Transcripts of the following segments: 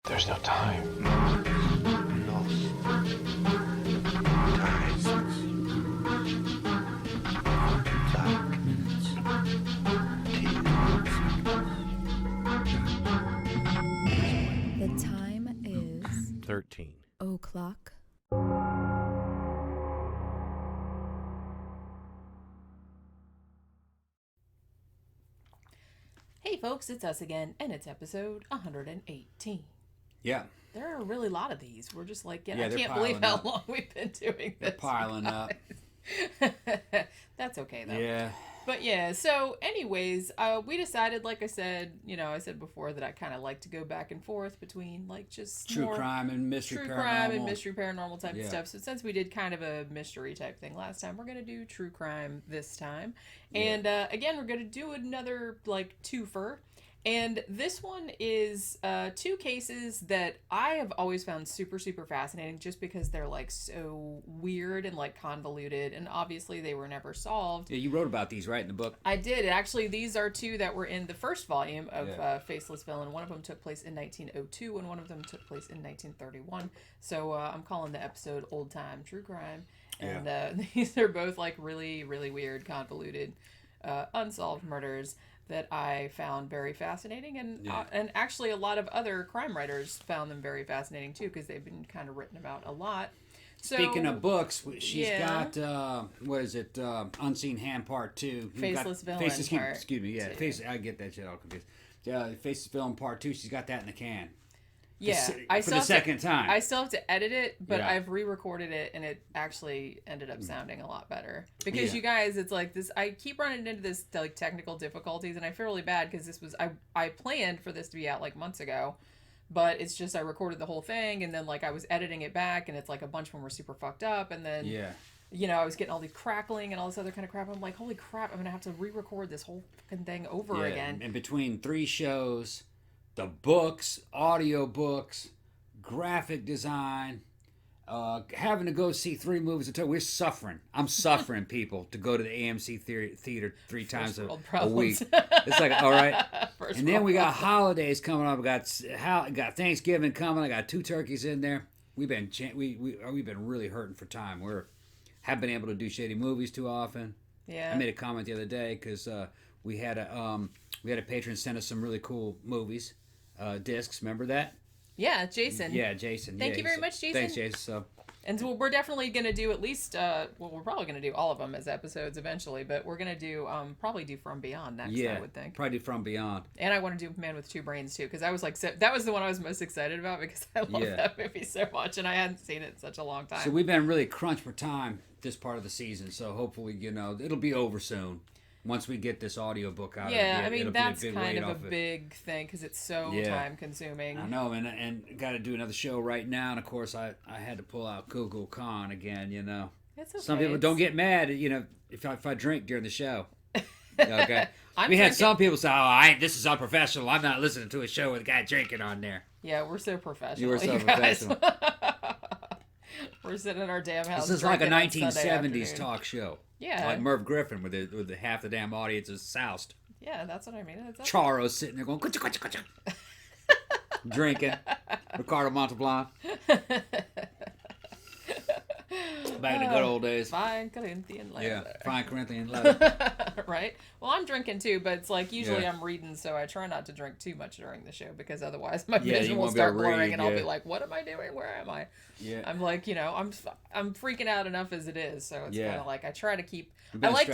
There's no time. The time is 13 o'clock. Hey folks, it's us again, and it's episode 118. Yeah. There are really a lot of these. We're just like, I they're can't believe piling how up. long we've been doing They're this. piling up. That's okay though. Yeah. But yeah, so anyways, we decided, like I said, I said before that I kind of like to go back and forth between like just True more crime and mystery true paranormal. crime and mystery paranormal type of Yeah. stuff. So since we did kind of a mystery type thing last time, we're gonna do true crime this time. And again, we're gonna do another like twofer. And this one is two cases that I have always found super, super fascinating just because they're like so weird and like convoluted. And obviously they were never solved. Yeah, you wrote about these, right, in the book? I did. Actually, these are two that were in the first volume of Yeah. Faceless Villain. One of them took place in 1902 and one of them took place in 1931. So I'm calling the episode Old Time True Crime. And these are both like really, really weird, convoluted, unsolved murders that I found very fascinating, and actually a lot of other crime writers found them very fascinating too, because they've been kind of written about a lot. So, Speaking of books, she's got what is it? Unseen Hand Part 2. Faceless Villain Faceless, Part excuse me, yeah, 2. I get that shit all confused. Faceless Villain Part 2. She's got that in the can. Yeah, For the second time. I still have to edit it, but Yeah. I've re-recorded it, and it actually ended up sounding a lot better. Because Yeah. you guys, it's like this. I keep running into this like technical difficulties, and I feel really bad because this was I planned for this to be out like months ago, but it's just I recorded the whole thing, and then like I was editing it back, and it's like a bunch of them were super fucked up, and then I was getting all these crackling and all this other kind of crap. I'm like, holy crap, I'm gonna have to re-record this whole fucking thing over again. And between 3 shows, the books, audio books, graphic design, having to go see 3 movies until we're suffering. I'm suffering, people, to go to the AMC theater 3 times a week. It's like, all right. And then we got holidays coming up. We got Thanksgiving coming. I got 2 turkeys in there. We've been really hurting for time. Haven't been able to do shady movies too often. Yeah. I made a comment the other day because we had a patron send us some really cool movies, discs. Remember that? Yeah, Jason. Yeah, Jason. Thank you very much, Jason. Thanks, Jason. So, and so we're definitely going to do at least, we're probably going to do all of them as episodes eventually, but we're going to do, probably do From Beyond next, I would think. Probably do From Beyond. And I want to do Man with Two Brains too, because I was like, that was the one I was most excited about because I love that movie so much, and I hadn't seen it in such a long time. So we've been really crunched for time this part of the season, so hopefully, it'll be over soon. Once we get this audiobook out. Yeah, I mean, that's kind of a big thing because it's so time consuming. I know, and got to do another show right now, and of course I had to pull out Google Con again, It's okay. Some people don't get mad, if I drink during the show. Okay. We had drinking. some people say, this is unprofessional. I'm not listening to a show with a guy drinking on there. Yeah, we're so professional. You were so guys. professional. We're sitting in our damn house. This is like a drinking on Sunday 1970s afternoon. talk show. Yeah. Like Merv Griffin, where the half the damn audience is soused. Yeah, that's what I mean. Charo's sitting there going, kucha, kucha, kucha. Drinking. Ricardo Montalban. Back in the good old days. Fine Corinthian leather. Yeah, fine Corinthian leather. Right? Well, I'm drinking too, but it's like usually I'm reading, so I try not to drink too much during the show because otherwise my vision will start blurring and I'll be like, what am I doing? Where am I? Yeah. I'm like, I'm freaking out enough as it is, so it's kind of like I try to keep. I like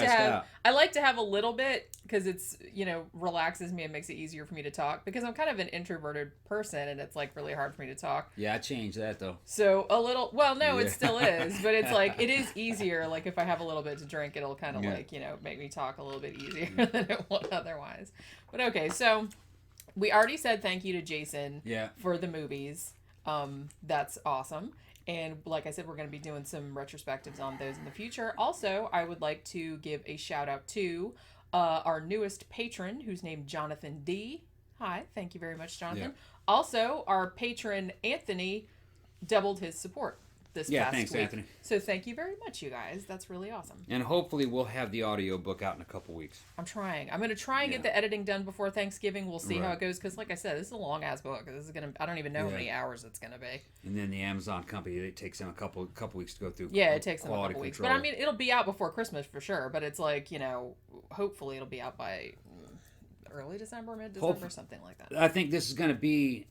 to have a little bit because it's relaxes me and makes it easier for me to talk because I'm kind of an introverted person and it's like really hard for me to talk. Yeah, I changed that though. So a little, well, no, it still is, but it's like it is easier. Like if I have a little bit to drink, it'll kind of like make me talk a little bit easier than it would otherwise. But okay, so we already said thank you to Jason for the movies. That's awesome. And like I said, we're going to be doing some retrospectives on those in the future. Also, I would like to give a shout out to our newest patron, who's named Jonathan D. Hi, thank you very much, Jonathan. Also, our patron, Anthony, doubled his support. this Yeah, past thanks, week. Anthony. So thank you very much, you guys. That's really awesome. And hopefully we'll have the audio book out in a couple weeks. I'm trying. I'm going to try and get the editing done before Thanksgiving. We'll see how it goes. Because like I said, this is a long-ass book. This is I don't even know how many hours it's going to be. And then the Amazon company, it takes them a couple weeks to go through. Yeah, it takes them a couple weeks. Control. But I mean, it'll be out before Christmas for sure. But it's like, hopefully it'll be out by early December, mid-December, something like that. I think this is going to be,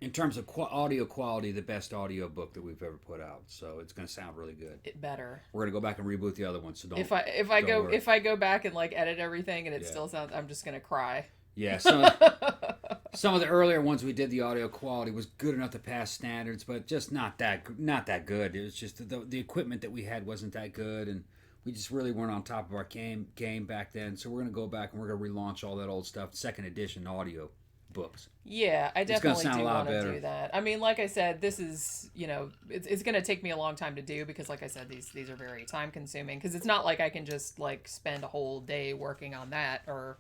in terms of audio quality, the best audio book that we've ever put out. So it's going to sound really good. It better. We're going to go back and reboot the other one. So don't. If I go back and like edit everything and it still sounds, I'm just going to cry. Yeah. Some of the earlier ones we did, the audio quality was good enough to pass standards, but just not that good. It was just the equipment that we had wasn't that good, and we just really weren't on top of our game back then. So we're going to go back and we're going to relaunch all that old stuff, second edition audio books. Yeah, I definitely do want to better. do that. I mean, like I said, this is, it's going to take me a long time to do because, like I said, these are very time consuming because it's not like I can just like spend a whole day working on that or,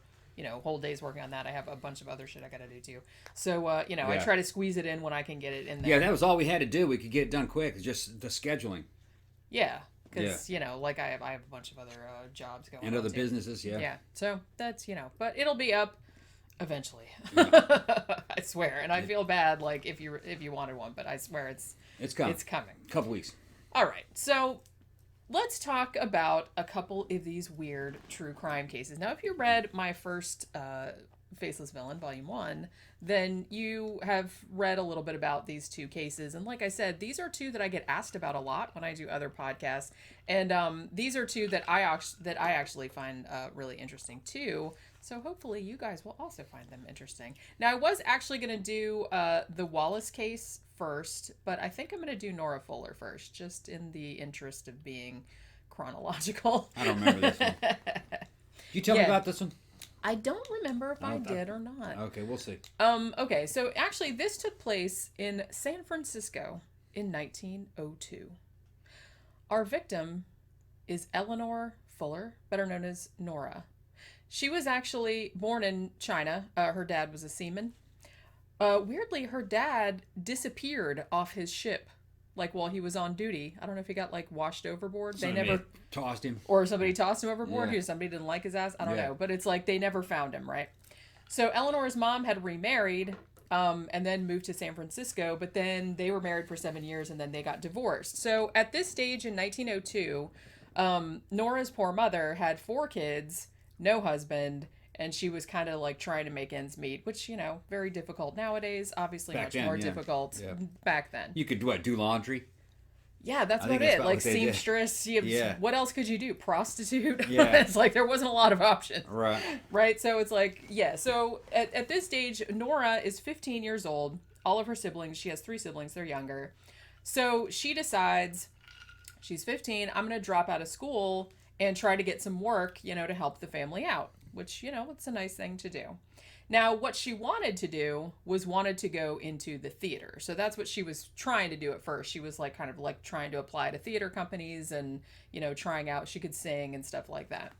whole days working on that. I have a bunch of other shit I got to do too. So, I try to squeeze it in when I can get it in there. Yeah, that was all we had to do. We could get it done quick. It's just the scheduling. Yeah. Because, like I have a bunch of other jobs going on. And other businesses, yeah. Yeah. So that's, but it'll be up eventually. I swear. And I feel bad, like, if you wanted one, but I swear it's coming. It's coming. A couple weeks. All right. So let's talk about a couple of these weird true crime cases. Now, if you read my first Faceless Villain, Volume 1, then you have read a little bit about these two cases. And like I said, these are two that I get asked about a lot when I do other podcasts. And these are two that I actually find really interesting too. So hopefully you guys will also find them interesting. Now, I was actually going to do the Wallace case first, but I think I'm going to do Nora Fuller first, just in the interest of being chronological. I don't remember this one. You tell me about this one? I don't remember if I did or not. Okay, we'll see. Okay, so actually this took place in San Francisco in 1902. Our victim is Eleanor Fuller, better known as Nora. She was actually born in China. Her dad was a seaman. Weirdly, her dad disappeared off his ship, like while he was on duty. I don't know if he got like washed overboard. Somebody tossed him. Or somebody tossed him overboard. Or somebody didn't like his ass. I don't know. But it's like they never found him, right? So Eleanor's mom had remarried and then moved to San Francisco. But then they were married for 7 years and then they got divorced. So at this stage in 1902, Nora's poor mother had 4 kids, no husband, and she was kind of like trying to make ends meet, which, very difficult nowadays. Obviously much more difficult back then. You could do laundry? Yeah, that's about it. Like seamstress. What else could you do? Prostitute? Yeah. It's like there wasn't a lot of options. Right. Right? So it's like, so at this stage, Nora is 15 years old. All of her siblings, she has 3 siblings, they're younger. So she decides, she's 15, I'm going to drop out of school and try to get some work, to help the family out. Which, it's a nice thing to do. Now, what she wanted to do was to go into the theater. So that's what she was trying to do at first. She was like kind of like trying to apply to theater companies and, trying out, she could sing and stuff like that.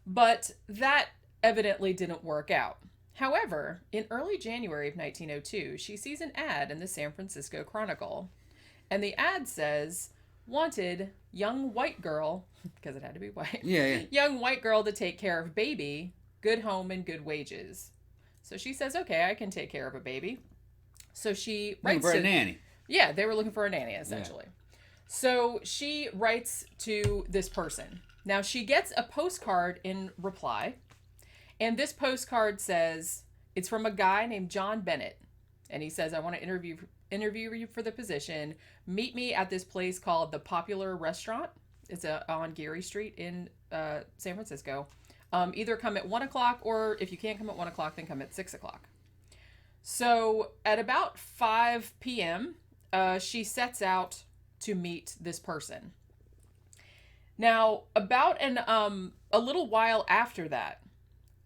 But that evidently didn't work out. However, in early January of 1902, she sees an ad in the San Francisco Chronicle. And the ad says, wanted young white girl, because it had to be white. Young white girl to take care of baby, good home and good wages. So she says, okay, I can take care of a baby. So she writes for a nanny. Yeah, they were looking for a nanny, essentially. Yeah. So she writes to this person. Now, she gets a postcard in reply. And this postcard says, it's from a guy named John Bennett. And he says, I want to interview you for the position. Meet me at this place called the Popular Restaurant. It's on Geary Street in San Francisco. Either come at 1 o'clock, or if you can't come at 1 o'clock, then come at 6 o'clock. So at about 5 p.m., she sets out to meet this person. Now, about a little while after that,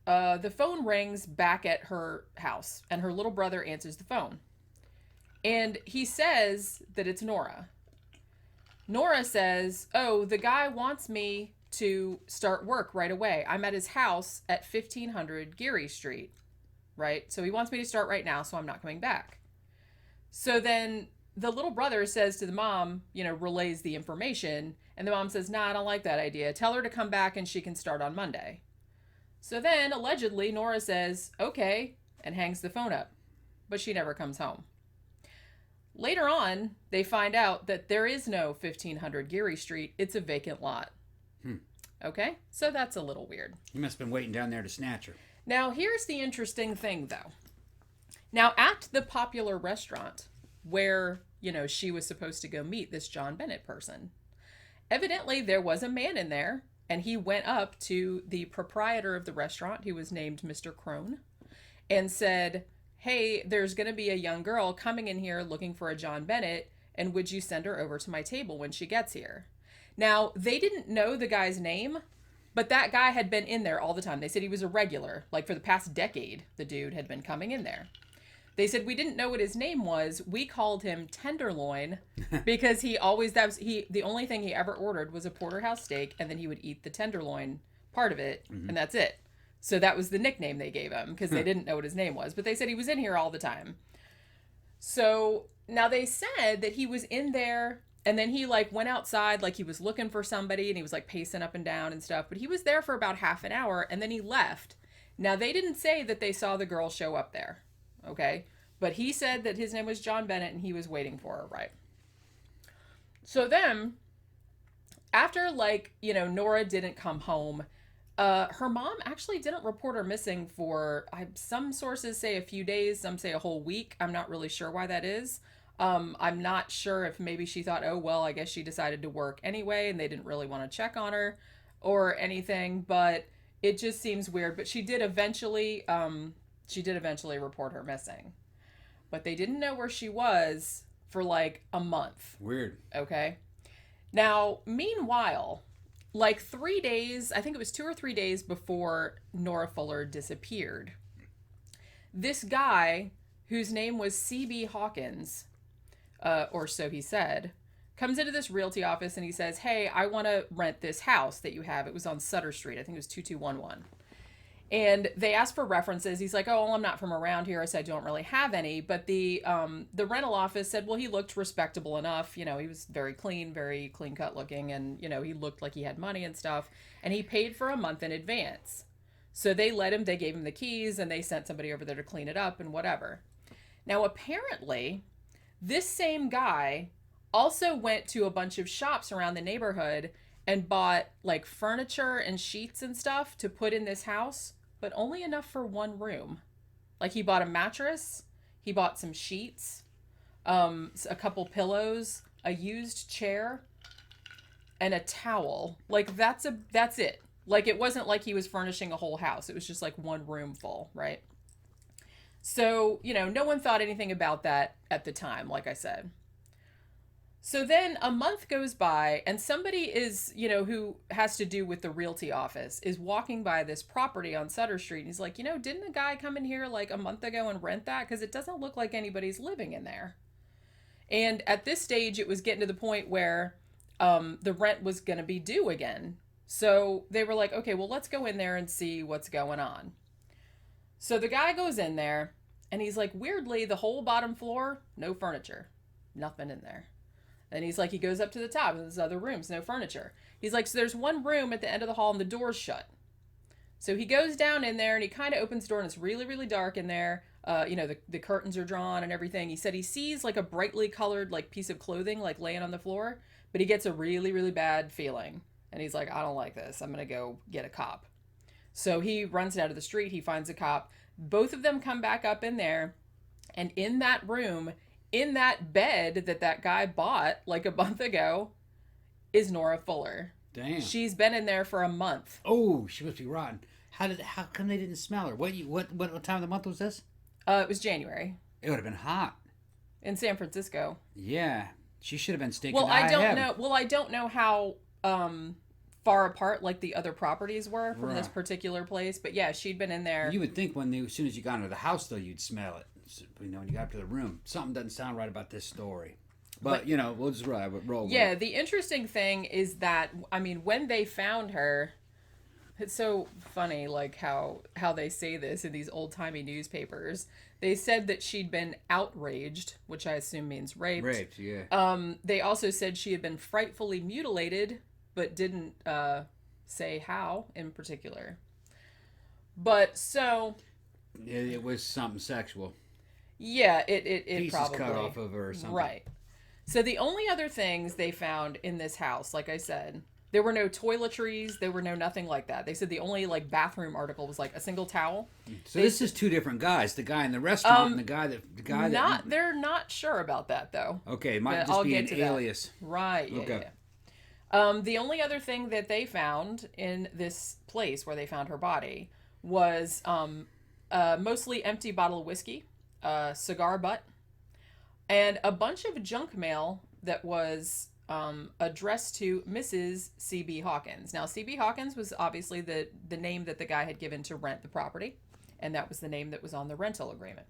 the phone rings back at her house, and her little brother answers the phone. And he says that it's Nora. Nora says, oh, the guy wants me to start work right away. I'm at his house at 1500 Geary Street, right? So he wants me to start right now, so I'm not coming back. So then the little brother says to the mom, relays the information. And the mom says, nah, I don't like that idea. Tell her to come back and she can start on Monday. So then, allegedly, Nora says, okay, and hangs the phone up. But she never comes home. Later on, they find out that there is no 1500 Geary Street. It's a vacant lot. Okay? So that's a little weird. He must have been waiting down there to snatch her. Now, here's the interesting thing, though. Now, at the popular restaurant where, she was supposed to go meet this John Bennett person, evidently there was a man in there, and he went up to the proprietor of the restaurant, who was named Mr. Crone, and said, hey, there's going to be a young girl coming in here looking for a John Bennett, and would you send her over to my table when she gets here? Now, they didn't know the guy's name, but that guy had been in there all the time. They said he was a regular. Like, for the past decade, the dude had been coming in there. They said we didn't know what his name was. We called him Tenderloin because the only thing he ever ordered was a porterhouse steak, and then he would eat the tenderloin part of it, and that's it. So that was the nickname they gave him because they didn't know what his name was. But they said he was in here all the time. So now they said that he was in there, and then he went outside like he was looking for somebody, and he was pacing up and down and stuff. But he was there for about half an hour, and then he left. Now they didn't say that they saw the girl show up there. Okay? But he said that his name was John Bennett and he was waiting for her, right? So then, after, Nora didn't come home, her mom actually didn't report her missing for, some sources say a few days, some say a whole week. I'm not really sure why that is. I'm not sure if maybe she thought, oh, well, I guess she decided to work anyway and they didn't really want to check on her or anything, but it just seems weird. But she did eventually report her missing. But they didn't know where she was for a month. Weird. Okay. Now, meanwhile, 3 days, I think it was 2 or 3 days before Nora Fuller disappeared, this guy, whose name was C.B. Hawkins, or so he said, comes into this realty office and he says, hey, I want to rent this house that you have. It was on Sutter Street. I think it was 2211. And they asked for references. He's like, oh, well, I'm not from around here. I said, I don't really have any. But the rental office said, well, he looked respectable enough. He was very clean cut looking. And, he looked like he had money and stuff. And he paid for a month in advance. So they gave him the keys and they sent somebody over there to clean it up and whatever. Now, apparently, this same guy also went to a bunch of shops around the neighborhood and bought furniture and sheets and stuff to put in this house, but only enough for one room. He bought a mattress, he bought some sheets, a couple pillows, a used chair, and a towel. That's it. It wasn't like he was furnishing a whole house. It was just one room full, right? So, no one thought anything about that at the time, like I said. So then a month goes by and somebody is, who has to do with the realty office is walking by this property on Sutter Street. And he's like, didn't a guy come in here a month ago and rent that? Because it doesn't look like anybody's living in there. And at this stage, it was getting to the point where the rent was going to be due again. So they were like, okay, well, let's go in there and see what's going on. So the guy goes in there and he's like, weirdly, the whole bottom floor, no furniture, nothing in there. And he's like, he goes up to the top and there's other rooms, no furniture. He's like, so there's one room at the end of the hall and the door's shut. So he goes down in there and he kind of opens the door and it's really, really dark in there. The curtains are drawn and everything. He said he sees a brightly colored piece of clothing laying on the floor, but he gets a really, really bad feeling. And he's like, I don't like this. I'm going to go get a cop. So he runs out of the street. He finds a cop. Both of them come back up in there. And in that room, in that bed that guy bought a month ago, is Nora Fuller. Damn. She's been in there for a month. Oh, she must be rotten. How come they didn't smell her? What time of the month was this? It was January. It would have been hot. In San Francisco. Yeah. She should have been stinking. Well, I don't know how far apart the other properties were from this particular place, but yeah, she'd been in there. You would think as soon as you got into the house though, you'd smell it. When you got up to the room, something doesn't sound right about this story. But we'll just roll with it. Yeah, the interesting thing is that, when they found her, it's so funny, how they say this in these old-timey newspapers. They said that she'd been outraged, which I assume means raped. Raped, yeah. They also said she had been frightfully mutilated, but didn't say how in particular. But so... It was something sexual. Yeah, it Pieces probably... cut off of her or something. Right. So the only other things they found in this house, like I said... There were no toiletries. There were no nothing like that. They said the only like bathroom article was like a single towel. So this is two different guys: the guy in the restaurant and the guy that. They're not sure about that though. Okay, it might just be an alias. That. Right. Yeah. Okay. Yeah. The only other thing that they found in this place where they found her body was mostly empty bottle of whiskey, a cigar butt, and a bunch of junk mail that was. Addressed to Mrs. C.B. Hawkins. Now, C.B. Hawkins was obviously the name that the guy had given to rent the property, and that was the name that was on the rental agreement.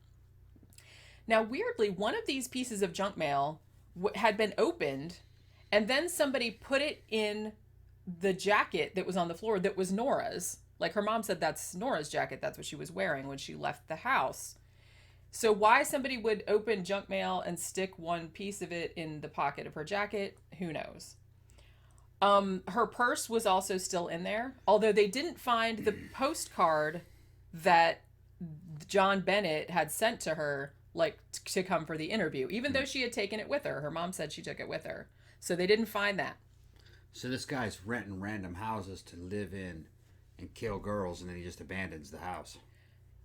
Now, weirdly, one of these pieces of junk mail had been opened, and then somebody put it in the jacket that was on the floor that was Nora's. Like, her mom said that's Nora's jacket. That's what she was wearing when she left the house. So why somebody would open junk mail and stick one piece of it in the pocket of her jacket, who knows? Her purse was also still in there, although they didn't find the postcard that John Bennett had sent to her, like, to come for the interview, even though she had taken it with her. Her mom said she took it with her. So they didn't find that. So this guy's renting random houses to live in and kill girls, and then he just abandons the house.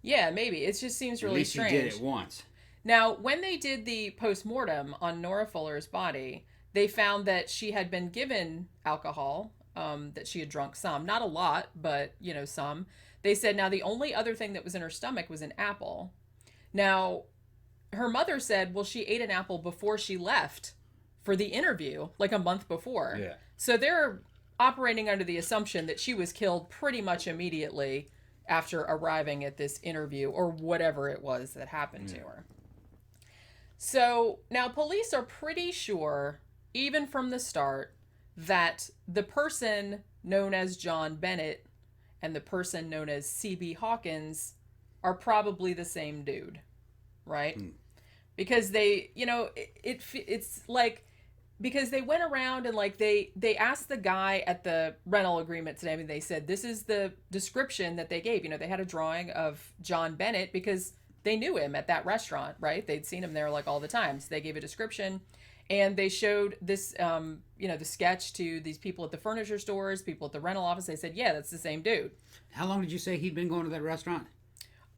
Yeah, maybe. It just seems really strange. At least he did it once. Now, when they did the post-mortem on Nora Fuller's body, they found that she had been given alcohol, that she had drunk some. Not a lot, but, some. They said, now, the only other thing that was in her stomach was an apple. Now, her mother said, well, she ate an apple before she left for the interview, like a month before. Yeah. So they're operating under the assumption that she was killed pretty much immediately after arriving at this interview or whatever it was that happened to her. So now police are pretty sure, even from the start, that the person known as John Bennett and the person known as C.B. Hawkins are probably the same dude, right? Because they, it's like... Because they went around and they asked the guy at the rental agreement today, and they said, this is the description that they gave. They had a drawing of John Bennett because they knew him at that restaurant, right? They'd seen him there like all the time. So they gave a description and they showed this, the sketch to these people at the furniture stores, people at the rental office. They said, yeah, that's the same dude. How long did you say he'd been going to that restaurant?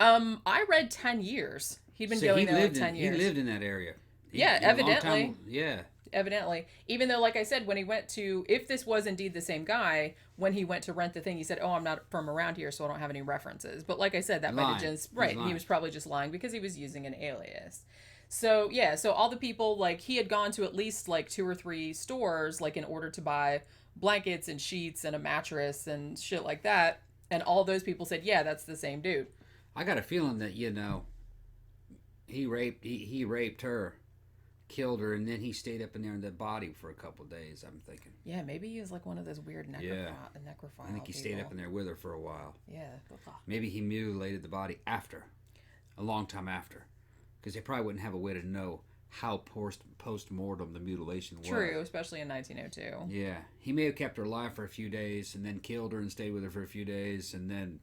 I read 10 years. He'd been going there like 10 years. He lived in that area. Evidently. Yeah. Evidently, even though, like I said, when he went to, if this was indeed the same guy, when he went to rent the thing, he said, oh, I'm not from around here, so I don't have any references. But like I said, that might have just, right, he was probably just lying because he was using an alias. So, yeah, so all the people, like, he had gone to at least, like, 2 or 3 stores, like, in order to buy blankets and sheets and a mattress and shit like that. And all those people said, yeah, that's the same dude. I got a feeling that, he raped her. Killed her, and then he stayed up in there in the body for a couple of days, I'm thinking. Yeah, maybe he was like one of those weird necrophile I think he stayed up in there with her for a while. Yeah. Maybe he mutilated the body a long time after. Because they probably wouldn't have a way to know how post-mortem the mutilation was. True, especially in 1902. Yeah. He may have kept her alive for a few days, and then killed her and stayed with her for a few days, and then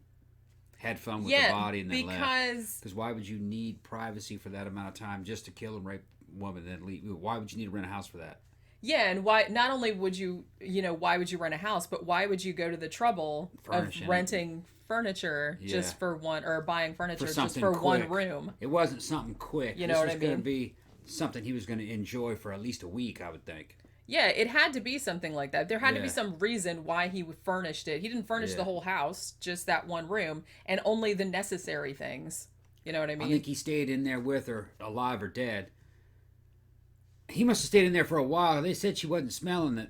had fun with the body and then left. Because why would you need privacy for that amount of time just to kill and rape woman then leave? Why would you need to rent a house for that? Yeah, and why not only would you why would you rent a house, but why would you go to the trouble of renting furniture just for one, or buying furniture just for one room? It wasn't something quick. You know what I mean? This was going to be something he was going to enjoy for at least a week, I would think. Yeah, it had to be something like that. There had to be some reason why he furnished it. He didn't furnish the whole house, just that one room, and only the necessary things. You know what I mean? I think he stayed in there with her, alive or dead. He must have stayed in there for a while. They said she wasn't smelling.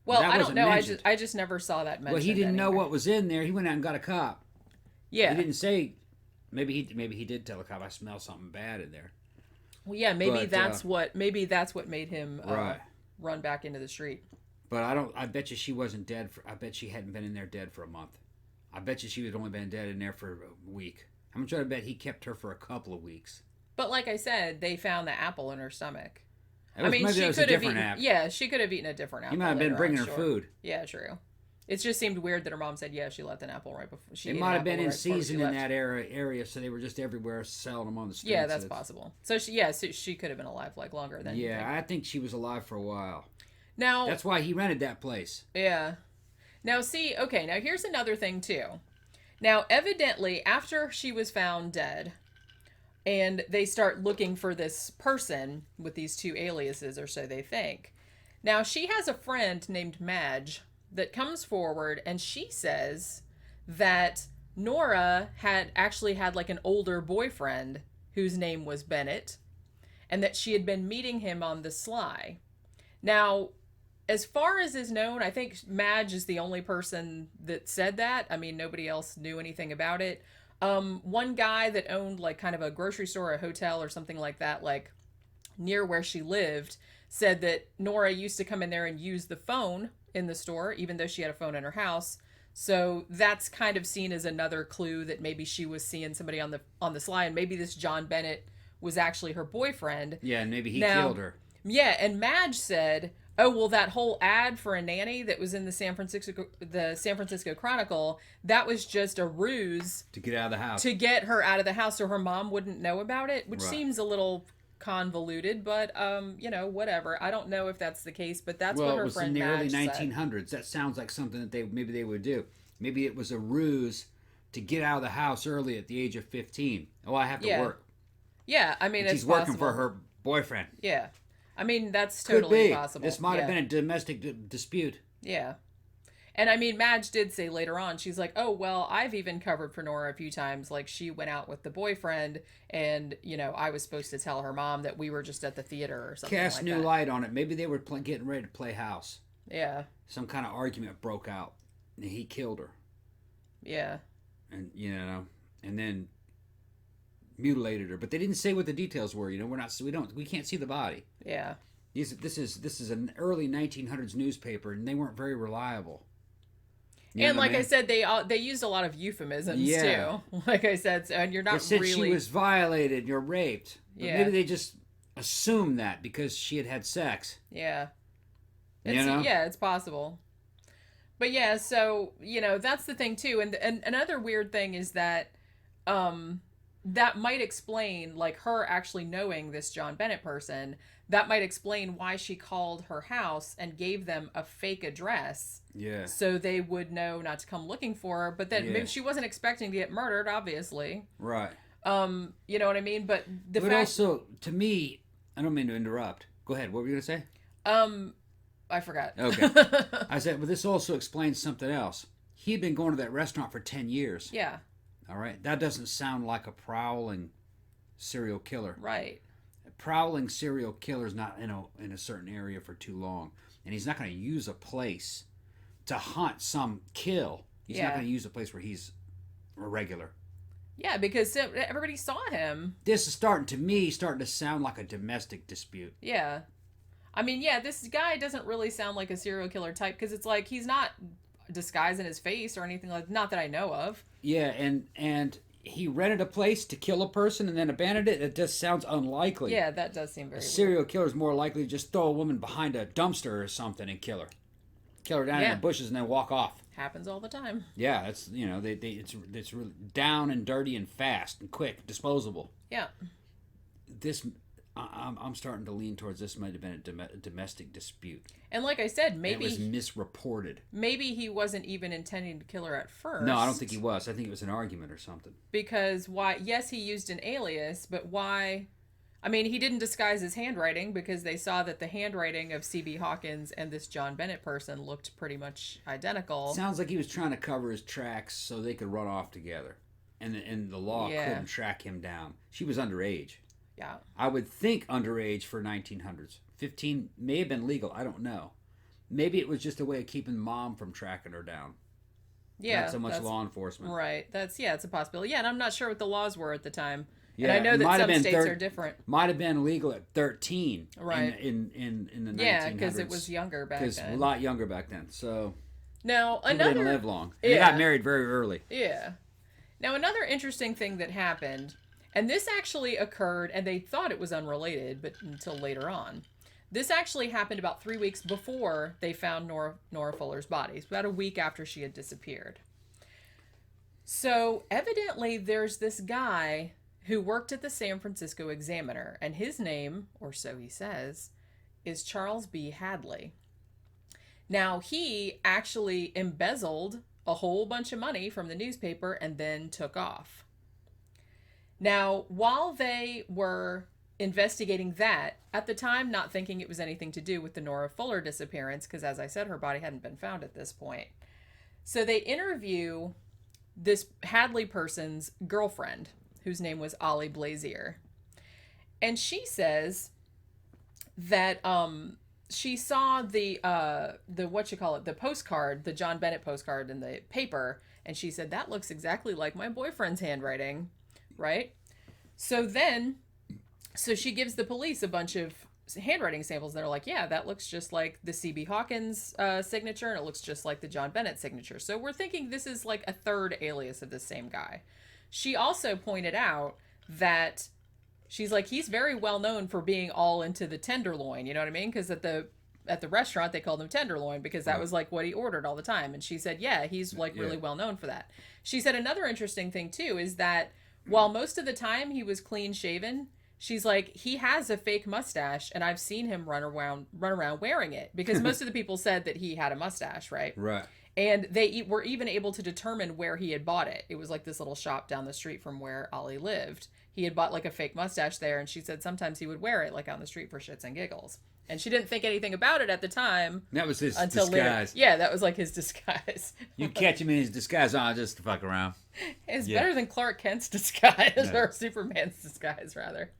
Well, I don't know. I just never saw that mentioned. Well, he didn't know what was in there. He went out and got a cop. Yeah. He didn't say. Maybe he did tell a cop, I smell something bad in there. Well, yeah, maybe that's what made him run back into the street. But I bet you she wasn't dead I bet she hadn't been in there dead for a month. I bet you she had only been dead in there for a week. I'm trying to bet he kept her for a couple of weeks. But like I said, they found the apple in her stomach. Maybe that was a different apple. Yeah, she could have eaten a different apple. He might have been bringing her food. Yeah, true. It just seemed weird that her mom said, yeah, she left an apple right before she ate. It might have been in season in that area, so they were just everywhere selling them on the streets. Yeah, that's possible. So she could have been alive like longer than. Yeah, I think she was alive for a while. Now that's why he rented that place. Yeah. Now see, okay, now here's another thing too. Now evidently after she was found dead, and they start looking for this person with these two aliases, or so they think. Now she has a friend named Madge that comes forward, and she says that Nora had actually had like an older boyfriend whose name was Bennett, and that she had been meeting him on the sly. Now, as far as is known, I think Madge is the only person that said that. I mean, nobody else knew anything about it. One guy that owned like kind of a grocery store, a hotel or something like that, like near where she lived, said that Nora used to come in there and use the phone in the store, even though she had a phone in her house. So that's kind of seen as another clue that maybe she was seeing somebody on the sly, and maybe this John Bennett was actually her boyfriend. Yeah, and maybe he killed her. Yeah, and Madge said, oh, well, that whole ad for a nanny that was in the San Francisco Chronicle, that was just a ruse to get out of the house. To get her out of the house so her mom wouldn't know about it, which seems a little convoluted, but whatever. I don't know if that's the case, but that's what her friend Madge said. Well, it was in the early 1900s. That sounds like something that maybe they would do. Maybe it was a ruse to get out of the house early at the age of 15. Oh, I have to work. Yeah, I mean, she's working for her boyfriend. Yeah. I mean, that's totally possible. This might have been a domestic dispute. Yeah. And I mean, Madge did say later on, she's like, oh, well, I've even covered for Nora a few times. Like, she went out with the boyfriend, and, I was supposed to tell her mom that we were just at the theater or something Cast like new that. light on it. Maybe they were getting ready to play house. Yeah. Some kind of argument broke out, and he killed her. Yeah. And, and then mutilated her. But they didn't say what the details were. We can't see the body. Yeah. This is an early 1900s newspaper, and they weren't very reliable. And like I said, they used a lot of euphemisms too. Like I said, and you're not they said really. She was violated. You're raped. But yeah. Maybe they just assumed that because she had sex. Yeah. Yeah, it's possible. But yeah, so that's the thing too, and another weird thing is that, that might explain like her actually knowing this John Bennett person. That might explain why she called her house and gave them a fake address. Yeah. So they would know not to come looking for her. But then maybe she wasn't expecting to get murdered, obviously. Right. You know what I mean? But also, to me, I don't mean to interrupt. Go ahead. What were you going to say? I forgot. Okay. I said, but this also explains something else. He'd been going to that restaurant for 10 years. Yeah. All right. That doesn't sound like a prowling serial killer. Right. Prowling serial killer is not in a certain area for too long, and he's not going to use a place to hunt some kill. He's not going to use a place where he's irregular. Yeah, because everybody saw him. This is starting to sound like a domestic dispute. Yeah, I mean, this guy doesn't really sound like a serial killer type, because it's like he's not disguising his face or anything like. Not that I know of. Yeah, and he rented a place to kill a person and then abandoned it. It just sounds unlikely. Yeah, that does seem very weird. A serial killer is more likely to just throw a woman behind a dumpster or something and kill her. Kill her down in the bushes and then walk off. Happens all the time. Yeah, it's it's really down and dirty and fast and quick, disposable. Yeah. I'm starting to lean towards this might have been a domestic dispute. And like I said, maybe it was misreported. Maybe he wasn't even intending to kill her at first. No, I don't think he was. I think it was an argument or something. Because why? Yes, he used an alias, but why? I mean, he didn't disguise his handwriting because they saw that the handwriting of C.B. Hawkins and this John Bennett person looked pretty much identical. Sounds like he was trying to cover his tracks so they could run off together, and the law couldn't track him down. She was underage. Yeah. I would think underage for 1900s. 15 may have been legal. I don't know. Maybe it was just a way of keeping mom from tracking her down. Yeah. Not so much law enforcement. Right. It's a possibility. Yeah, and I'm not sure what the laws were at the time. Yeah, and I know that some states are different. Might have been legal at 13. Right. In the 1900s. Yeah, because it was younger back then. Because a lot younger back then. So. Now, People didn't live long. They got married very early. Yeah. Now, another interesting thing that happened, and this actually occurred, and they thought it was unrelated, but until later on. This actually happened about 3 weeks before they found Nora Fuller's body, about a week after she had disappeared. So, evidently, there's this guy who worked at the San Francisco Examiner, and his name, or so he says, is Charles B. Hadley. Now, he actually embezzled a whole bunch of money from the newspaper and then took off. Now, while they were investigating that, at the time not thinking it was anything to do with the Nora Fuller disappearance, because as I said, her body hadn't been found at this point. So they interview this Hadley person's girlfriend, whose name was Ollie Blazier. And she says that she saw the the postcard, the John Bennett postcard in the paper, and she said, that looks exactly like my boyfriend's handwriting, right? So she gives the police a bunch of handwriting samples, and they're like, yeah, that looks just like the C.B. Hawkins signature, and it looks just like the John Bennett signature. So we're thinking this is like a third alias of the same guy. She also pointed out that she's like, he's very well known for being all into the tenderloin, you know what I mean? Because at the restaurant they called him tenderloin because that was like what he ordered all the time. And she said, yeah, he's like really well known for that. She said another interesting thing too is that while most of the time he was clean shaven, she's like, he has a fake mustache, and I've seen him run around wearing it, because most of the people said that he had a mustache, right? Right. And they were even able to determine where he had bought it. It was like this little shop down the street from where Ollie lived. He had bought like a fake mustache there, and she said sometimes he would wear it like on the street for shits and giggles. And she didn't think anything about it at the time. That was his disguise. Later. Yeah, that was like his disguise. You catch him in his disguise, just to fuck around. It's better than Clark Kent's disguise, or Superman's disguise, rather.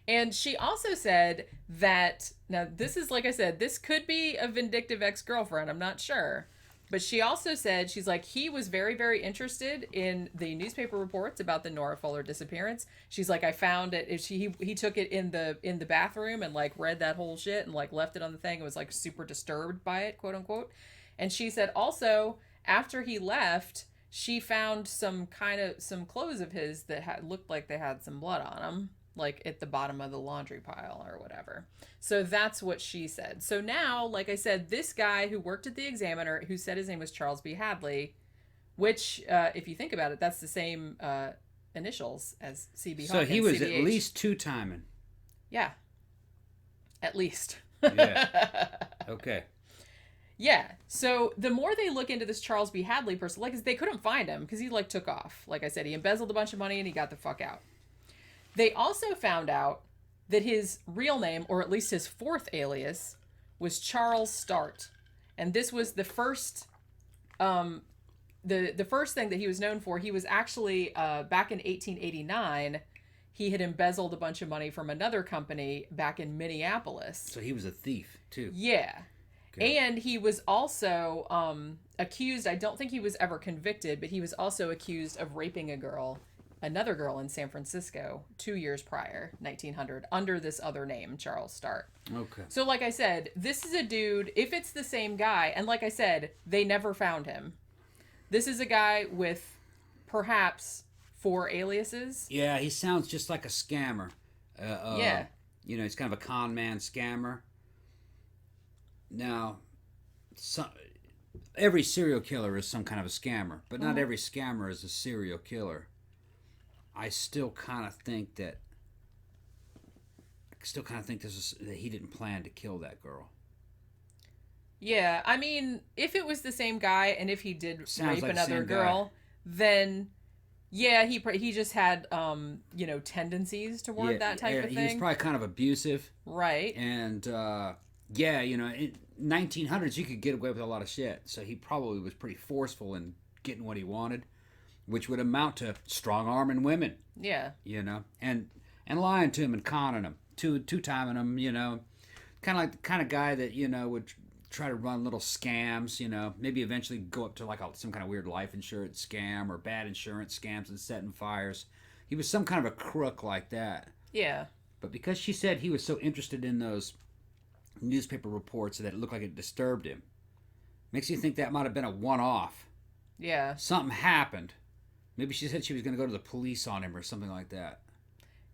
And she also said that, now this is, like I said, this could be a vindictive ex-girlfriend, I'm not sure. But she also said, she's like, he was very, very interested in the newspaper reports about the Nora Fuller disappearance. She's like, I found it. He took it in the bathroom and like read that whole shit and like left it on the thing and was like super disturbed by it, quote unquote. And she said also, after he left, she found some clothes of his that looked like they had some blood on them, like at the bottom of the laundry pile or whatever. So that's what she said. So now, like I said, this guy who worked at the Examiner, who said his name was Charles B. Hadley, which, if you think about it, that's the same initials as C.B. Hawkins. So he was CBH. At least two-timing. Yeah. At least. Yeah. Okay. Yeah. So the more they look into this Charles B. Hadley person, like, they couldn't find him because he like took off. Like I said, he embezzled a bunch of money and he got the fuck out. They also found out that his real name, or at least his fourth alias, was Charles Start. And this was the first the first thing that he was known for. He was actually back in 1889, he had embezzled a bunch of money from another company back in Minneapolis. So he was a thief too. Yeah. Okay. And he was also accused, I don't think he was ever convicted, but he was also accused of raping another girl in San Francisco 2 years prior, 1900, under this other name, Charles Start. Okay. So like I said, this is a dude, if it's the same guy, and like I said, they never found him. This is a guy with perhaps 4 aliases. Yeah, he sounds just like a scammer. Yeah. You know, he's kind of a con man scammer. Now, every serial killer is some kind of a scammer, but not every scammer is a serial killer. I still kind of think that that he didn't plan to kill that girl. Yeah, I mean, if it was the same guy and if he did rape like another the same girl, guy. then yeah, he just had tendencies toward that type of thing. He was probably kind of abusive. Right. And in 1900s you could get away with a lot of shit. So he probably was pretty forceful in getting what he wanted, which would amount to strong-arming women. Yeah. You know, and lying to him and conning him, two-timing him, you know. Kind of like the kind of guy that, you know, would try to run little scams, you know, maybe eventually go up to like some kind of weird life insurance scam or bad insurance scams and setting fires. He was some kind of a crook like that. Yeah. But because she said he was so interested in those newspaper reports that it looked like it disturbed him, makes you think that might have been a one-off. Yeah. Something happened Maybe she said she was going to go to the police on him or something like that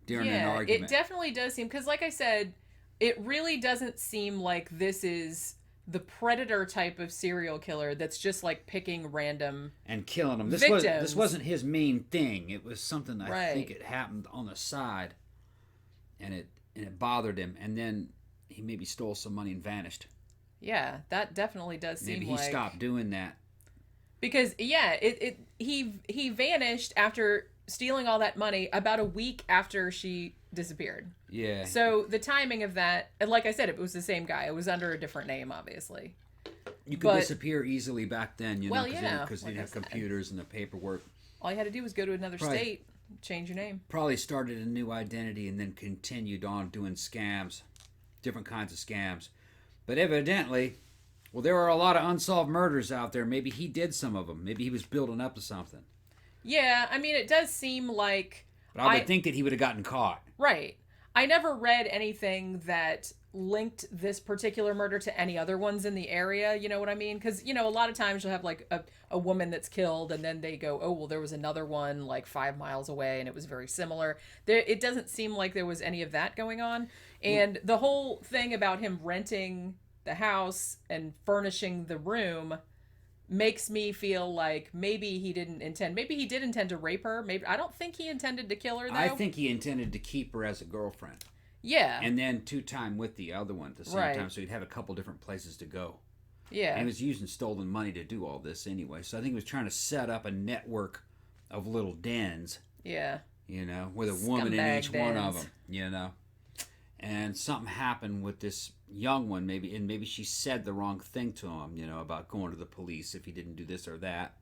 during an Yeah, argument. it definitely does seem, because like I said, it really doesn't seem like this is the predator type of serial killer that's just like picking random and killing them. victims. This wasn't his main thing. It was something I think Right. it happened on the side, and it bothered him. And then he maybe stole some money and vanished. Yeah, that definitely does seem Maybe like... he stopped doing that. Because, yeah, he vanished after stealing all that money about a week after she disappeared. Yeah. So the timing of that, and like I said, it was the same guy. It was under a different name, obviously. You could disappear easily back then, Well, because they like didn't have I said. computers and the paperwork. All you had to do was go to another state, change your name. Probably started a new identity and then continued on doing scams, different kinds of scams. But evidently, well, there are a lot of unsolved murders out there. Maybe he did some of them. Maybe he was building up to something. Yeah, I mean, it does seem like... But I would think that he would have gotten caught. Right. I never read anything that linked this particular murder to any other ones in the area, you know what I mean? Because, a lot of times you'll have like a woman that's killed and then they go, oh, well, there was another one like 5 miles away and it was very similar. It doesn't seem like there was any of that going on. And the whole thing about him renting the house and furnishing the room makes me feel like maybe he didn't intend. Maybe he did intend to rape her. Maybe I don't think he intended to kill her, though. I think he intended to keep her as a girlfriend. Yeah. And then 2 time with the other one at the same time, so he'd have a couple different places to go. Yeah. And he was using stolen money to do all this anyway. So I think he was trying to set up a network of little dens. Yeah. With a woman in Scumbag each one of dens. them, And something happened with this young one, maybe she said the wrong thing to him, about going to the police if he didn't do this or that.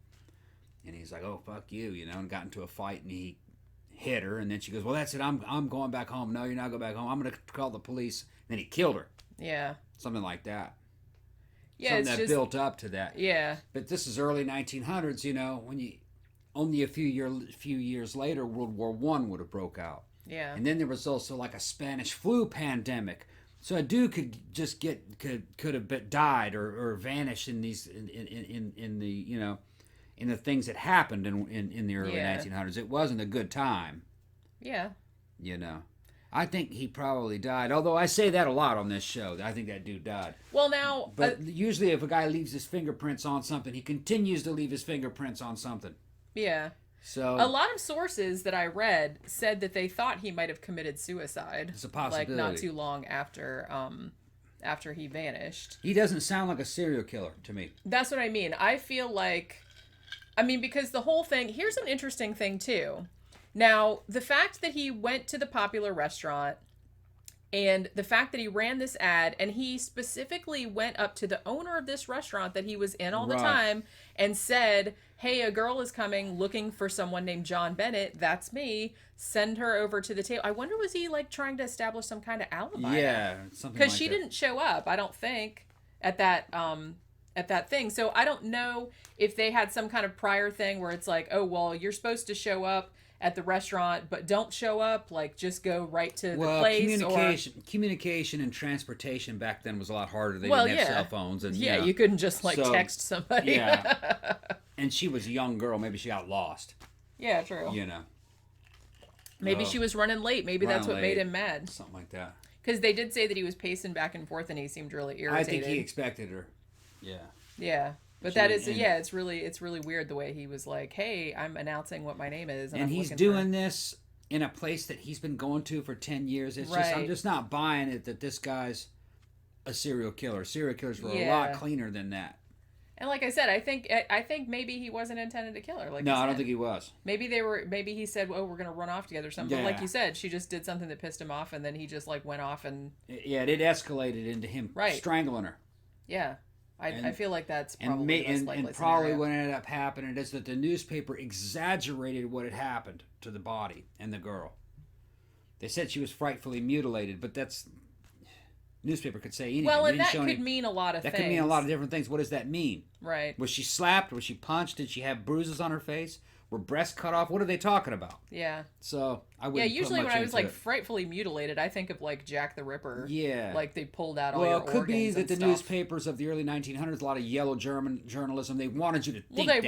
And he's like, oh, fuck you, and got into a fight and he hit her. And then she goes, well, that's it, I'm going back home. No, you're not going back home. I'm going to call the police. And then he killed her. Yeah. Something like that. Yeah, Something that built up to that. Yeah. But this is early 1900s, when you only a few years later, World War I would have broke out. Yeah. And then there was also like a Spanish flu pandemic. So a dude could have died or vanished in these in the things that happened in the early 1900s. It wasn't a good time. Yeah. I think he probably died. Although I say that a lot on this show. I think that dude died. Well, now... But usually if a guy leaves his fingerprints on something, he continues to leave his fingerprints on something. Yeah. So a lot of sources that I read said that they thought he might have committed suicide. It's a possibility. Like not too long after he vanished. He doesn't sound like a serial killer to me. That's what I mean. I feel like... because the whole thing... Here's an interesting thing, too. Now, the fact that he went to the popular restaurant and the fact that he ran this ad and he specifically went up to the owner of this restaurant that he was in all the time and said, hey, a girl is coming looking for someone named John Bennett. That's me. Send her over to the table. I wonder, was he like trying to establish some kind of alibi? Yeah, something like that. Because she didn't show up, I don't think, at that thing. So I don't know if they had some kind of prior thing where it's like, oh, well, you're supposed to show up at the restaurant, but don't show up, like just go right to the place. Communication and transportation back then was a lot harder. They didn't have cell phones. And, you couldn't just text somebody. Yeah. And she was a young girl. Maybe she got lost. Yeah, true. Maybe she was running late. Maybe that's what made him mad. Something like that. Because they did say that he was pacing back and forth and he seemed really irritated. I think he expected her. Yeah. Yeah. But that is, it's really weird the way he was like, hey, I'm announcing what my name is. And he's doing this in a place that he's been going to for 10 years. It's just, I'm just not buying it that this guy's a serial killer. Serial killers were a lot cleaner than that. And like I said, I think maybe he wasn't intended to kill her. Like no, I don't think he was. Maybe he said, "Oh, we're gonna run off together." Or something. Yeah. But like you said, she just did something that pissed him off, and then he just went off and. Yeah, it escalated into him strangling her. Yeah, I feel like that's probably the most likely and probably what ended up happening is that the newspaper exaggerated what had happened to the body and the girl. They said she was frightfully mutilated, but that's. Newspaper could say anything. Well, and that could mean a lot of things. That could mean a lot of different things. What does that mean? Right. Was she slapped? Was she punched? Did she have bruises on her face? Were breasts cut off? What are they talking about? Yeah. So I wouldn't. Yeah, usually put much when I was into like it. frightfully mutilated, I think of like Jack the Ripper. Yeah. Like they pulled out all your Well, organs. it could be that and the stuff. newspapers of the early 1900s, a lot of yellow German journalism, they wanted you to think Well, that.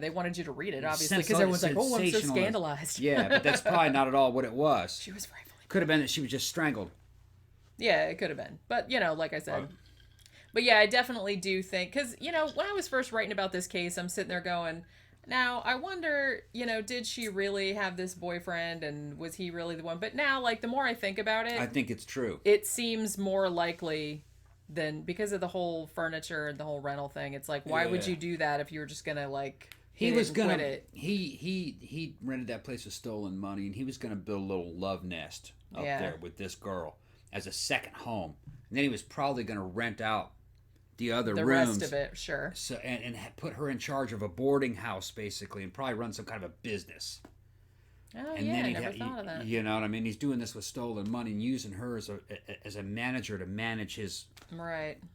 they wanted you to read it, obviously, Sense- because everyone's like, "Oh, I'm so sensationalism. scandalized." Yeah, but that's probably not at all what it was. She was frightfully. Could have been that she was just strangled. Yeah, it could have been, but like I said. But yeah, I definitely do think, because when I was first writing about this case, I'm sitting there going, now I wonder, did she really have this boyfriend, and was he really the one? But now, like the more I think about it, I think it's true. It seems more likely than, because of the whole furniture and the whole rental thing. It's like, why would you do that if you were just gonna like? He was gonna. quit it? He rented that place with stolen money, and he was gonna build a little love nest up there with this girl as a second home, and then he was probably gonna rent out the other the rooms, rest of it, sure. So and put her in charge of a boarding house basically, and probably run some kind of a business. Oh And yeah, then I never thought of that. You know what I mean? He's doing this with stolen money and using her as a manager to manage his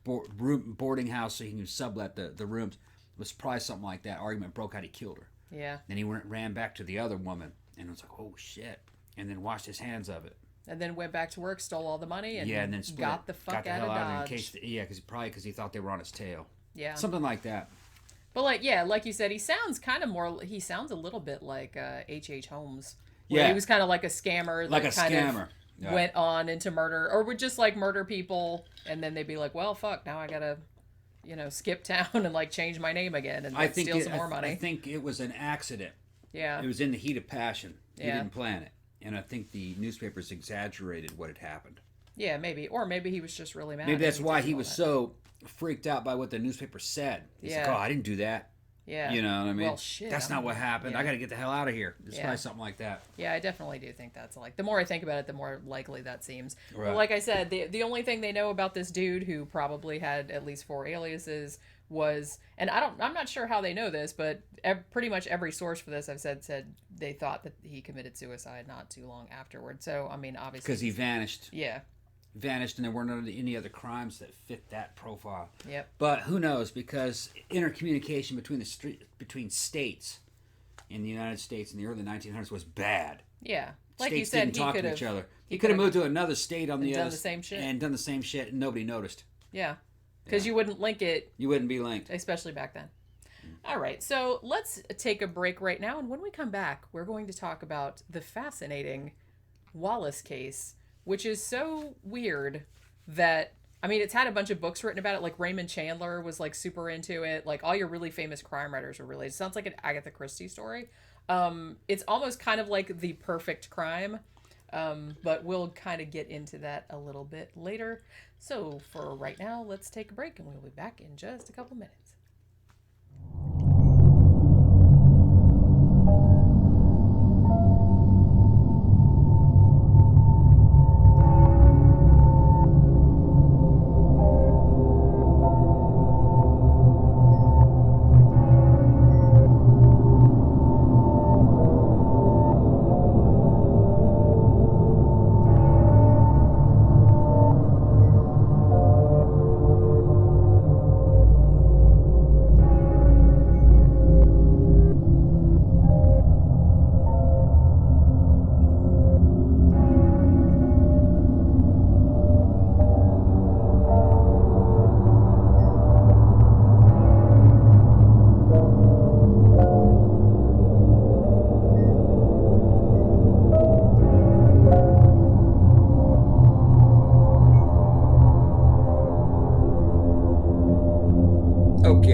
boarding house so he can sublet the rooms. It was probably something like that. Argument broke out. He killed her. Yeah. Then he ran back to the other woman and was like, oh shit, and then washed his hands of it. And then went back to work, stole all the money, and, then got the fuck out of Dodge. Because he thought they were on his tail. Yeah. Something like that. But like you said, he sounds a little bit like H.H. Holmes. Yeah. He was kind of like a scammer. Like a kind scammer. Of went on into murder, or would just like murder people, and then they'd be like, well, fuck, now I gotta, skip town and like change my name again and steal some more money. I think it was an accident. Yeah. It was in the heat of passion. He Yeah. didn't plan it. And I think the newspapers exaggerated what had happened. Yeah, maybe. Or maybe he was just really mad. Maybe that's why he was so freaked out by what the newspaper said. He's like, oh, I didn't do that. Yeah. You know what I mean? Well, shit. That's not what happened. Yeah. I got to get the hell out of here. It's probably something like that. Yeah, I definitely do think that's like, the more I think about it, the more likely that seems. Right. But like I said, the only thing they know about this dude who probably had at least 4 aliases was, and I'm not sure how they know this, but pretty much every source for this I've said they thought that he committed suicide not too long afterward. So, I mean, obviously. Because he vanished. Yeah. Vanished, and there weren't any other crimes that fit that profile. Yep. But who knows? Because intercommunication between states in the United States in the early 1900s was bad. Yeah. Like States you said, didn't talk he to could each have other. He could have moved to another state on the other done the same shit. and done the same shit, and nobody noticed. Yeah. Because you wouldn't link it. You wouldn't be linked. Especially back then. All right, so let's take a break right now, and when we come back, we're going to talk about the fascinating Wallace case, which is so weird that, I mean, it's had a bunch of books written about it, like Raymond Chandler was like super into it, like all your really famous crime writers were really, it sounds like an Agatha Christie story. It's almost kind of like The Perfect Crime, but we'll kind of get into that a little bit later. So for right now, let's take a break, and we'll be back in just a couple minutes.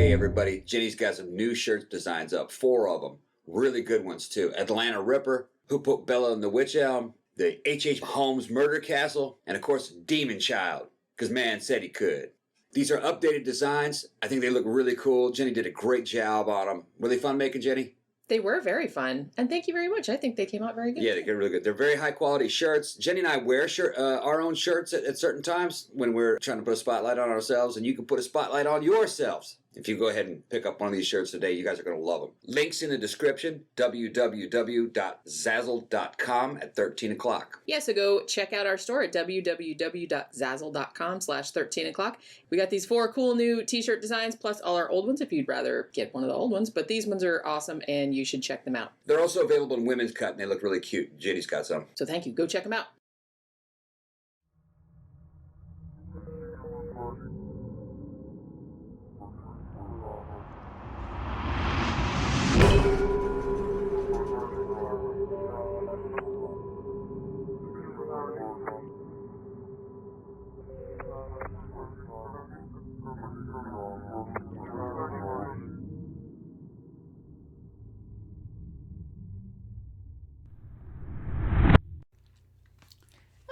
Everybody, Jenny's got some new shirt designs up, 4 of them. Really good ones, too. Atlanta Ripper, Who Put Bella in the Witch Elm, the H.H. Holmes Murder Castle, and of course, Demon Child, because man said he could. These are updated designs. I think they look really cool. Jenny did a great job on them. Were they fun making, Jenny? They were very fun, and thank you very much. I think they came out very good. Yeah, they get really good. They're very high quality shirts. Jenny and I wear our own shirts at certain times when we're trying to put a spotlight on ourselves, and you can put a spotlight on yourselves. If you go ahead and pick up one of these shirts today, you guys are going to love them. Links in the description, www.zazzle.com at 13 o'clock. Yeah, so go check out our store at www.zazzle.com/13 o'clock. We got these 4 cool new t-shirt designs, plus all our old ones if you'd rather get one of the old ones. But these ones are awesome, and you should check them out. They're also available in women's cut, and they look really cute. Ginny's got some. So thank you. Go check them out.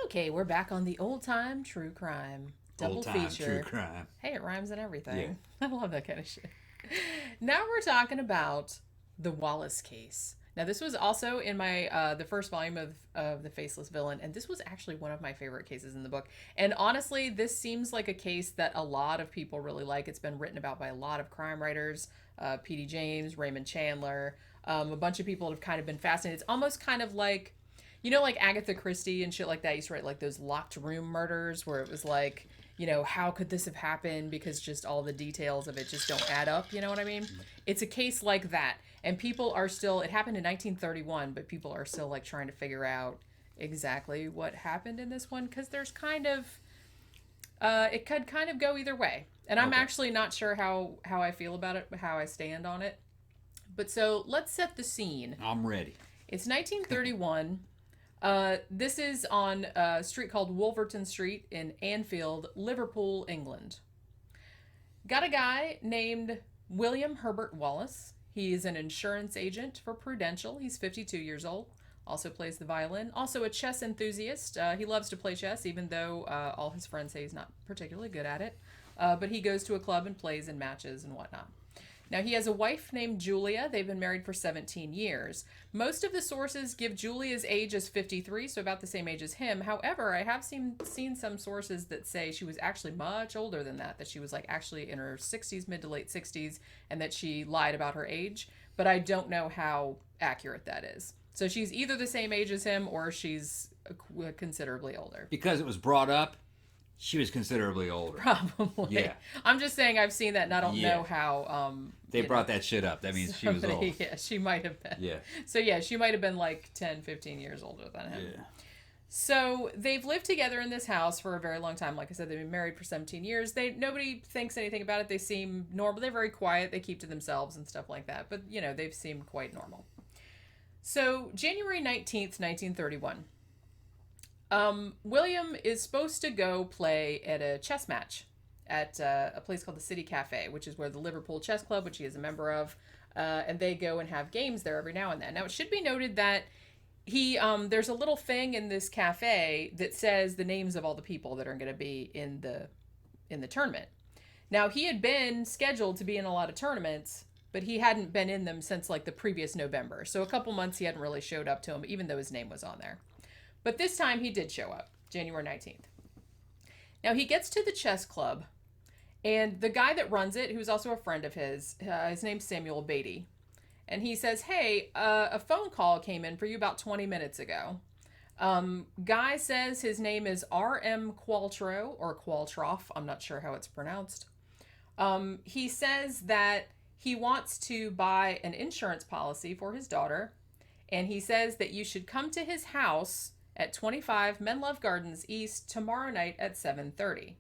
Okay, we're back on the old-time true crime double Old-time feature. true crime. Hey, it rhymes and everything. Yeah. I love that kind of shit. Now we're talking about the Wallace Case. Now this was also in my the first volume of The Faceless Villain, and this was actually one of my favorite cases in the book. And honestly, this seems like a case that a lot of people really like. It's been written about by a lot of crime writers, P.D. James, Raymond Chandler, a bunch of people have kind of been fascinated. It's almost kind of like, you know, like Agatha Christie and shit like that used to write like those locked room murders where it was like, you know, how could this have happened? Because just all the details of it just don't add up. You know what I mean? It's a case like that. And people are still, it happened in 1931, but people are still like trying to figure out exactly what happened in this one. Because there's kind of, it could kind of go either way. And I'm actually not sure how I feel about it, how I stand on it. But so let's set the scene. I'm ready. It's 1931. This is on a street called Wolverton Street in Anfield, Liverpool, England. Got a guy named William Herbert Wallace. He's an insurance agent for Prudential. He's 52 years old. Also plays the violin. Also a chess enthusiast. He loves to play chess, even though all his friends say he's not particularly good at it. But he goes to a club and plays in matches and whatnot. Now, he has a wife named Julia. They've been married for 17 years. Most of the sources give Julia's age as 53, so about the same age as him. However, I have seen some sources that say she was actually much older than that she was like actually in her 60s, mid to late 60s, and that she lied about her age. But I don't know how accurate that is. So she's either the same age as him or she's considerably older. Because it was brought up, she was considerably older. Probably. Yeah. I'm just saying I've seen that and I don't know how... they brought that shit up. That means she was old. Yeah, she might have been. Yeah. So yeah, she might have been like 10, 15 years older than him. Yeah. So they've lived together in this house for a very long time. Like I said, they've been married for 17 years. Nobody thinks anything about it. They seem normal. They're very quiet. They keep to themselves and stuff like that. But, you know, they've seemed quite normal. So January 19th, 1931. William is supposed to go play at a chess match at a place called the City Cafe, which is where the Liverpool Chess Club, which he is a member of, and they go and have games there every now and then. Now, it should be noted that there's a little thing in this cafe that says the names of all the people that are going to be in the tournament. Now, he had been scheduled to be in a lot of tournaments, but he hadn't been in them since like the previous November. So a couple months he hadn't really showed up to them, even though his name was on there. But this time he did show up, January 19th. Now he gets to the chess club, and the guy that runs it, who's also a friend of his name's Samuel Beatty. And he says, hey, a phone call came in for you about 20 minutes ago. Guy says his name is R.M. Qualtrough, or Qualtrough, I'm not sure how it's pronounced. He says that he wants to buy an insurance policy for his daughter, and he says that you should come to his house at 25 Menlove Gardens East tomorrow night at 7:30.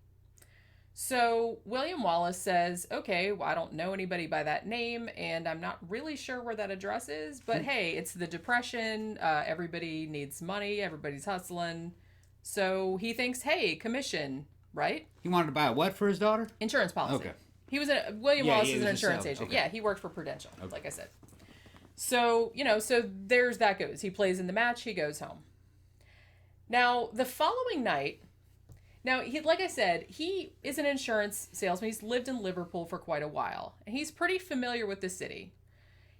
So William Wallace says, okay, well, I don't know anybody by that name, and I'm not really sure where that address is, but hey, it's the Depression, everybody needs money, everybody's hustling. So he thinks, hey, commission, right? He wanted to buy a what for his daughter? Insurance policy. Okay. William Wallace is an was a insurance salesman. agent. Okay. Yeah, he worked for Prudential, like I said. So, so there's that goes. He plays in the match, he goes home. Now, the following night, like I said, he is an insurance salesman. He's lived in Liverpool for quite a while. And he's pretty familiar with the city.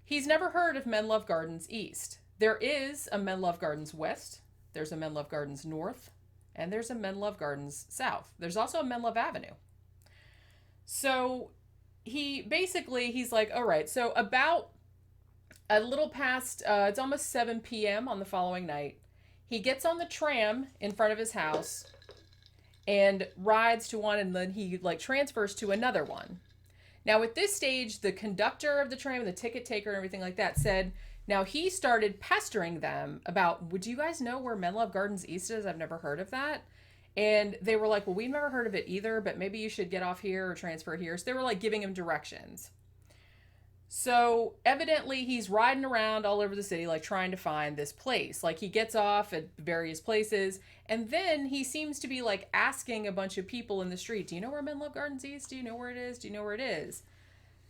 He's never heard of Menlove Gardens East. There is a Menlove Gardens West. There's a Menlove Gardens North. And there's a Menlove Gardens South. There's also a Menlove Avenue. So he's like, all right, so about a little past, it's almost 7 p.m. on the following night, he gets on the tram in front of his house and rides to one, and then he like transfers to another one. Now at this stage, the conductor of the tram, the ticket taker and everything like that said, now he started pestering them about, would you guys know where Menlove Gardens East is? I've never heard of that. And they were like, well, we've never heard of it either, but maybe you should get off here or transfer here. So they were like giving him directions. So evidently he's riding around all over the city, like trying to find this place. Like he gets off at various places, and then he seems to be like asking a bunch of people in the street, do you know where Menlove Gardens East? Do you know where it is? Do you know where it is?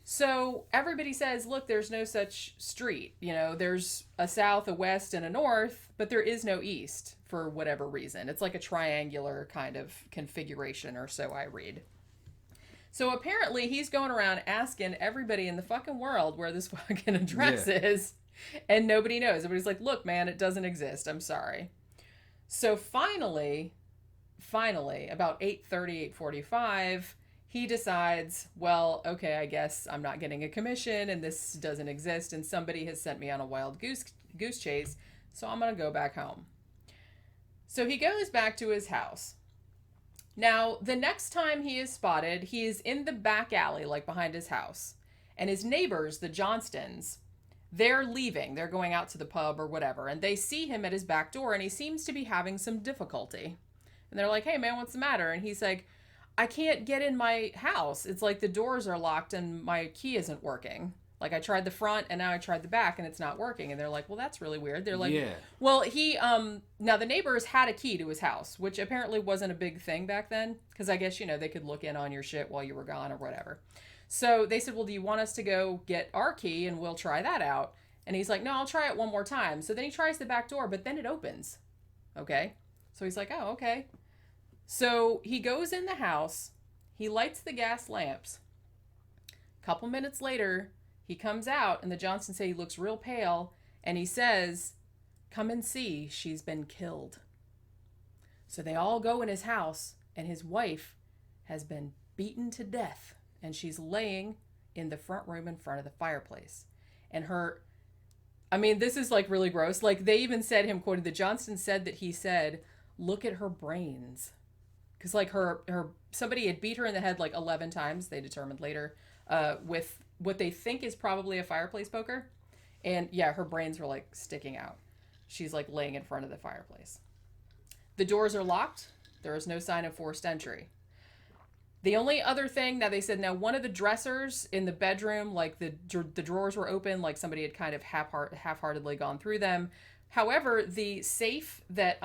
So everybody says, look, there's no such street. You know, there's a south, a west, and a north, but there is no east for whatever reason. It's like a triangular kind of configuration, or so I read. So apparently he's going around asking everybody in the fucking world where this fucking address is, and nobody knows. Everybody's like, look, man, it doesn't exist. I'm sorry. So finally, about 8:30, 8:45, he decides, well, okay, I guess I'm not getting a commission and this doesn't exist, and somebody has sent me on a wild goose chase, so I'm going to go back home. So he goes back to his house. Now, the next time he is spotted, he is in the back alley, like behind his house. And his neighbors, the Johnstons, they're leaving. They're going out to the pub or whatever. And they see him at his back door, and he seems to be having some difficulty. And they're like, hey, man, what's the matter? And he's like, I can't get in my house. It's like the doors are locked and my key isn't working. Like I tried the front and now I tried the back and it's not working. And they're like, well, that's really weird. They're like, well, now the neighbors had a key to his house, which apparently wasn't a big thing back then. Cause I guess, they could look in on your shit while you were gone or whatever. So they said, well, do you want us to go get our key and we'll try that out? And he's like, no, I'll try it one more time. So then he tries the back door, but then it opens. Okay. So he's like, oh, okay. So he goes in the house, he lights the gas lamps. A couple minutes later, he comes out, and the Johnsons say he looks real pale, and he says, come and see, she's been killed. So they all go in his house, and his wife has been beaten to death, and she's laying in the front room in front of the fireplace. And this is like really gross. Like they even said, him quoted, the Johnsons said that he said, look at her brains. Because like somebody had beat her in the head like 11 times, they determined later, with what they think is probably a fireplace poker. And yeah, her brains were like sticking out. She's like laying in front of the fireplace. The doors are locked. There is no sign of forced entry. The only other thing, now they said, one of the dressers in the bedroom, like the drawers were open, like somebody had kind of half-heartedly gone through them. However, the safe that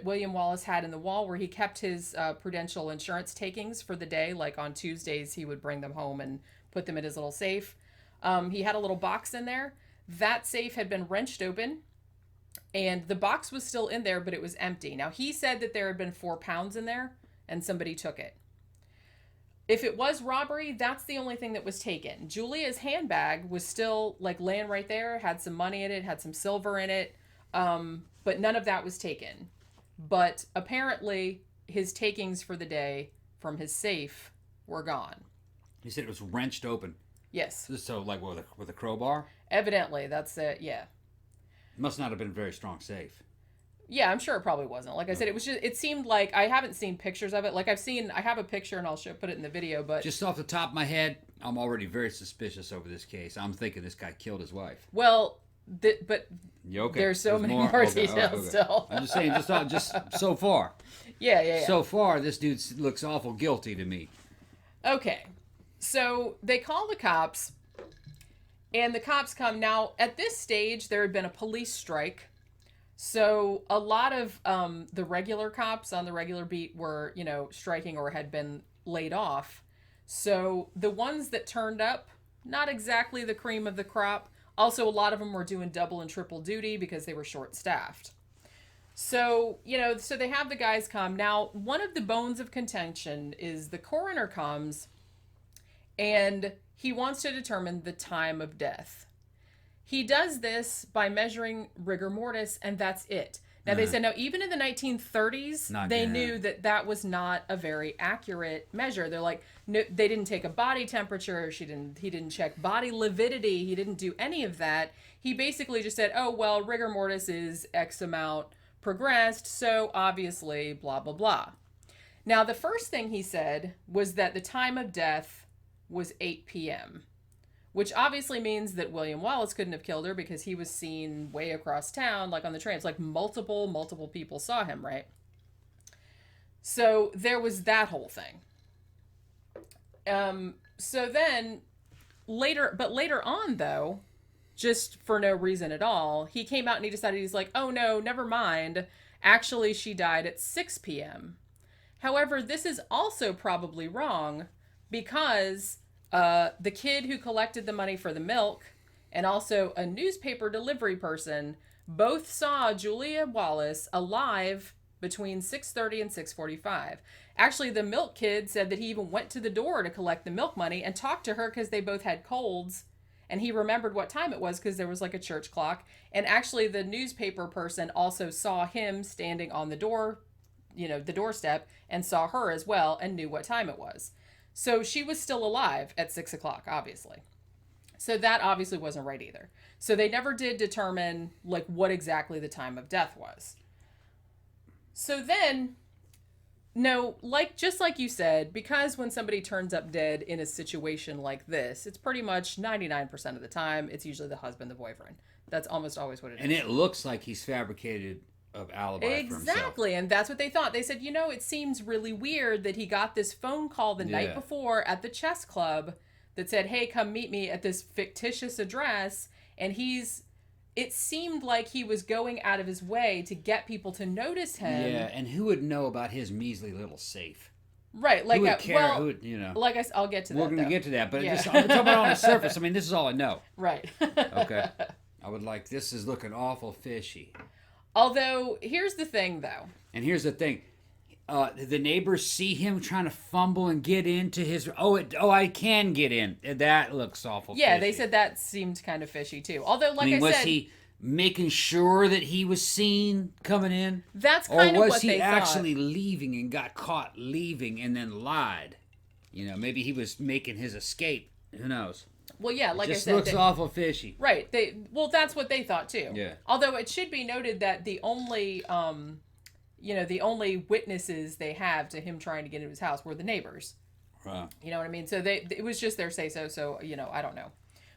William Wallace had in the wall where he kept his Prudential insurance takings for the day, like on Tuesdays he would bring them home and put them in his little safe. He had a little box in there. That safe had been wrenched open, and the box was still in there, but it was empty. Now, he said that there had been 4 pounds in there, and somebody took it. If it was robbery, that's the only thing that was taken. Julia's handbag was still like laying right there, had some money in it, had some silver in it, but none of that was taken. But apparently his takings for the day from his safe were gone. He said it was wrenched open. Yes. So like with a crowbar? Evidently, that's it, yeah. Must not have been a very strong safe. Yeah, I'm sure it probably wasn't. Like I said, it seemed like, I haven't seen pictures of it. Like I have a picture and I'll put it in the video, but. Just off the top of my head, I'm already very suspicious over this case. I'm thinking this guy killed his wife. Well, but okay? There's so many more details still. I'm just saying, just so far. Yeah. So far, this dude looks awful guilty to me. Okay. So they call the cops, and the cops come. Now, at this stage, there had been a police strike. So a lot of the regular cops on the regular beat were, striking or had been laid off. So the ones that turned up, not exactly the cream of the crop. Also, a lot of them were doing double and triple duty because they were short-staffed. So, so they have the guys come. Now, one of the bones of contention is the coroner comes, and he wants to determine the time of death. He does this by measuring rigor mortis, and that's it. Now, they said, no, even in the 1930s, they good. knew that that was not a very accurate measure. They're like, no, they didn't take a body temperature. He didn't check body lividity. He didn't do any of that. He basically just said, oh, well, rigor mortis is X amount progressed, so obviously, blah, blah, blah. Now, the first thing he said was that the time of death was 8 p.m., which obviously means that William Wallace couldn't have killed her because he was seen way across town, like on the train. It's like multiple people saw him, right? So there was that whole thing. So then later on, though, just for no reason at all, he came out and he decided, he's like, oh no, never mind. Actually, she died at 6 p.m. However, this is also probably wrong because the kid who collected the money for the milk and also a newspaper delivery person both saw Julia Wallace alive between 6:30 and 6:45. Actually, the milk kid said that he even went to the door to collect the milk money and talked to her because they both had colds. And he remembered what time it was because there was like a church clock. And actually, the newspaper person also saw him standing on the door, the doorstep, and saw her as well and knew what time it was. So she was still alive at 6 o'clock, obviously. So that obviously wasn't right either. So they never did determine like what exactly the time of death was. So then, no, just like you said, because when somebody turns up dead in a situation like this, it's pretty much 99% of the time, it's usually the husband, the boyfriend. That's almost always what it is. And it looks like he's fabricated of alibi for himself. Exactly, and that's what they thought. They said, it seems really weird that he got this phone call the night before at the chess club that said, hey, come meet me at this fictitious address, and it seemed like he was going out of his way to get people to notice him. Yeah, and who would know about his measly little safe? Right, like who would care? Well, who would, like I'll get to that. We're going to get to that, but I'm talking about on the surface. I mean, this is all I know. Right. Okay. I would like, this is looking awful fishy. Although, here's the thing, though. And here's the thing. The neighbors see him trying to fumble and get into his... I can get in. That looks awful fishy. Yeah, they said that seemed kind of fishy, too. Although, like I said... Was he making sure that he was seen coming in? That's kind of what they thought. Or was he actually leaving and got caught leaving and then lied? Maybe he was making his escape. Who knows? Well, yeah, like I said... It just looks awful fishy. Right. That's what they thought, too. Yeah. Although it should be noted that the only, the only witnesses they have to him trying to get into his house were the neighbors. Right. You know what I mean? So it was just their say-so, so, I don't know.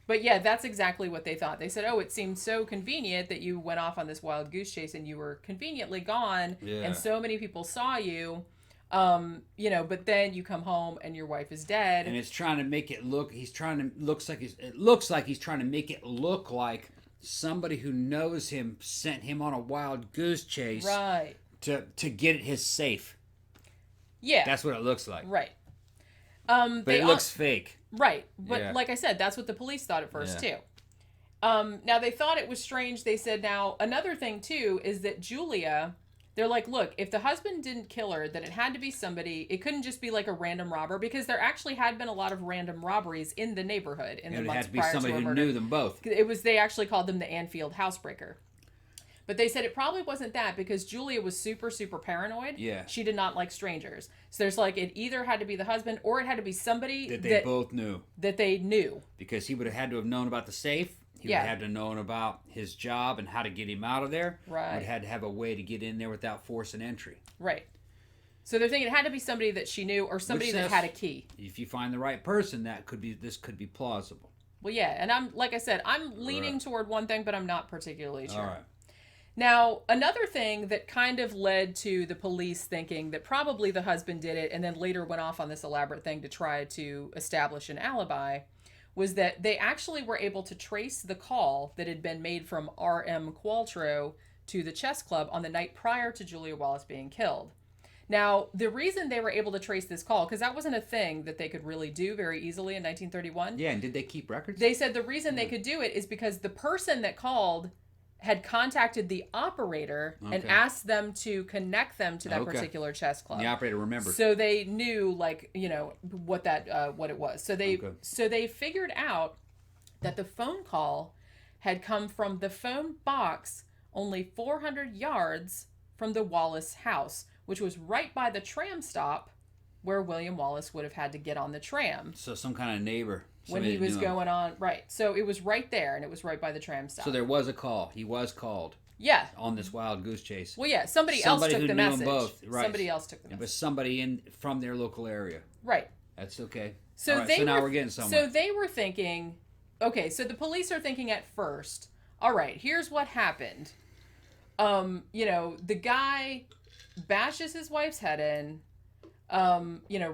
But yeah, that's exactly what they thought. They said, it seemed so convenient that you went off on this wild goose chase and you were conveniently gone, and so many people saw you... but then you come home and your wife is dead. And it's trying to make it look, it looks like he's trying to make it look like somebody who knows him sent him on a wild goose chase. Right. To get at his safe. Yeah. That's what it looks like. Right. But it looks fake. Right. But like I said, that's what the police thought at first too. Now they thought it was strange. They said, now another thing too is that Julia... They're like, look, if the husband didn't kill her, then it had to be somebody. It couldn't just be like a random robber, because there actually had been a lot of random robberies in the neighborhood in the months prior to her murder. It had to be somebody who knew them both. They actually called them the Anfield housebreaker. But they said it probably wasn't that, because Julia was super, super paranoid. Yeah. She did not like strangers. So there's like, it either had to be the husband or it had to be somebody that they both knew. That they knew. Because he would have had to have known about the safe. He would have had to have known about his job and how to get him out of there. Right. Would have had to have a way to get in there without forcing entry. Right. So they're thinking it had to be somebody that she knew or somebody that had a key. If you find the right person, this could be plausible. Well, yeah, and I'm leaning toward one thing, but I'm not particularly sure. All right. Now, another thing that kind of led to the police thinking that probably the husband did it and then later went off on this elaborate thing to try to establish an alibi was that they actually were able to trace the call that had been made from R.M. Qualtrough to the chess club on the night prior to Julia Wallace being killed. Now, the reason they were able to trace this call, because that wasn't a thing that they could really do very easily in 1931. Yeah, and did they keep records? They said the reason they could do it is because the person that called had contacted the operator and asked them to connect them to that particular chess club. And the operator remembered. So they knew, what it was. So they figured out that the phone call had come from the phone box only 400 yards from the Wallace house, which was right by the tram stop where William Wallace would have had to get on the tram. So some kind of neighbor. When he was going on, right. So it was right there, and it was right by the tram stop. So there was a call. He was called. Yeah. On this wild goose chase. Well, yeah, somebody else took the message. Both. Right. Somebody else took the message. It was somebody from their local area. Right. That's okay. So, right, so now we're getting somewhere. So they were thinking, okay, so the police are thinking at first, all right, here's what happened. The guy bashes his wife's head in,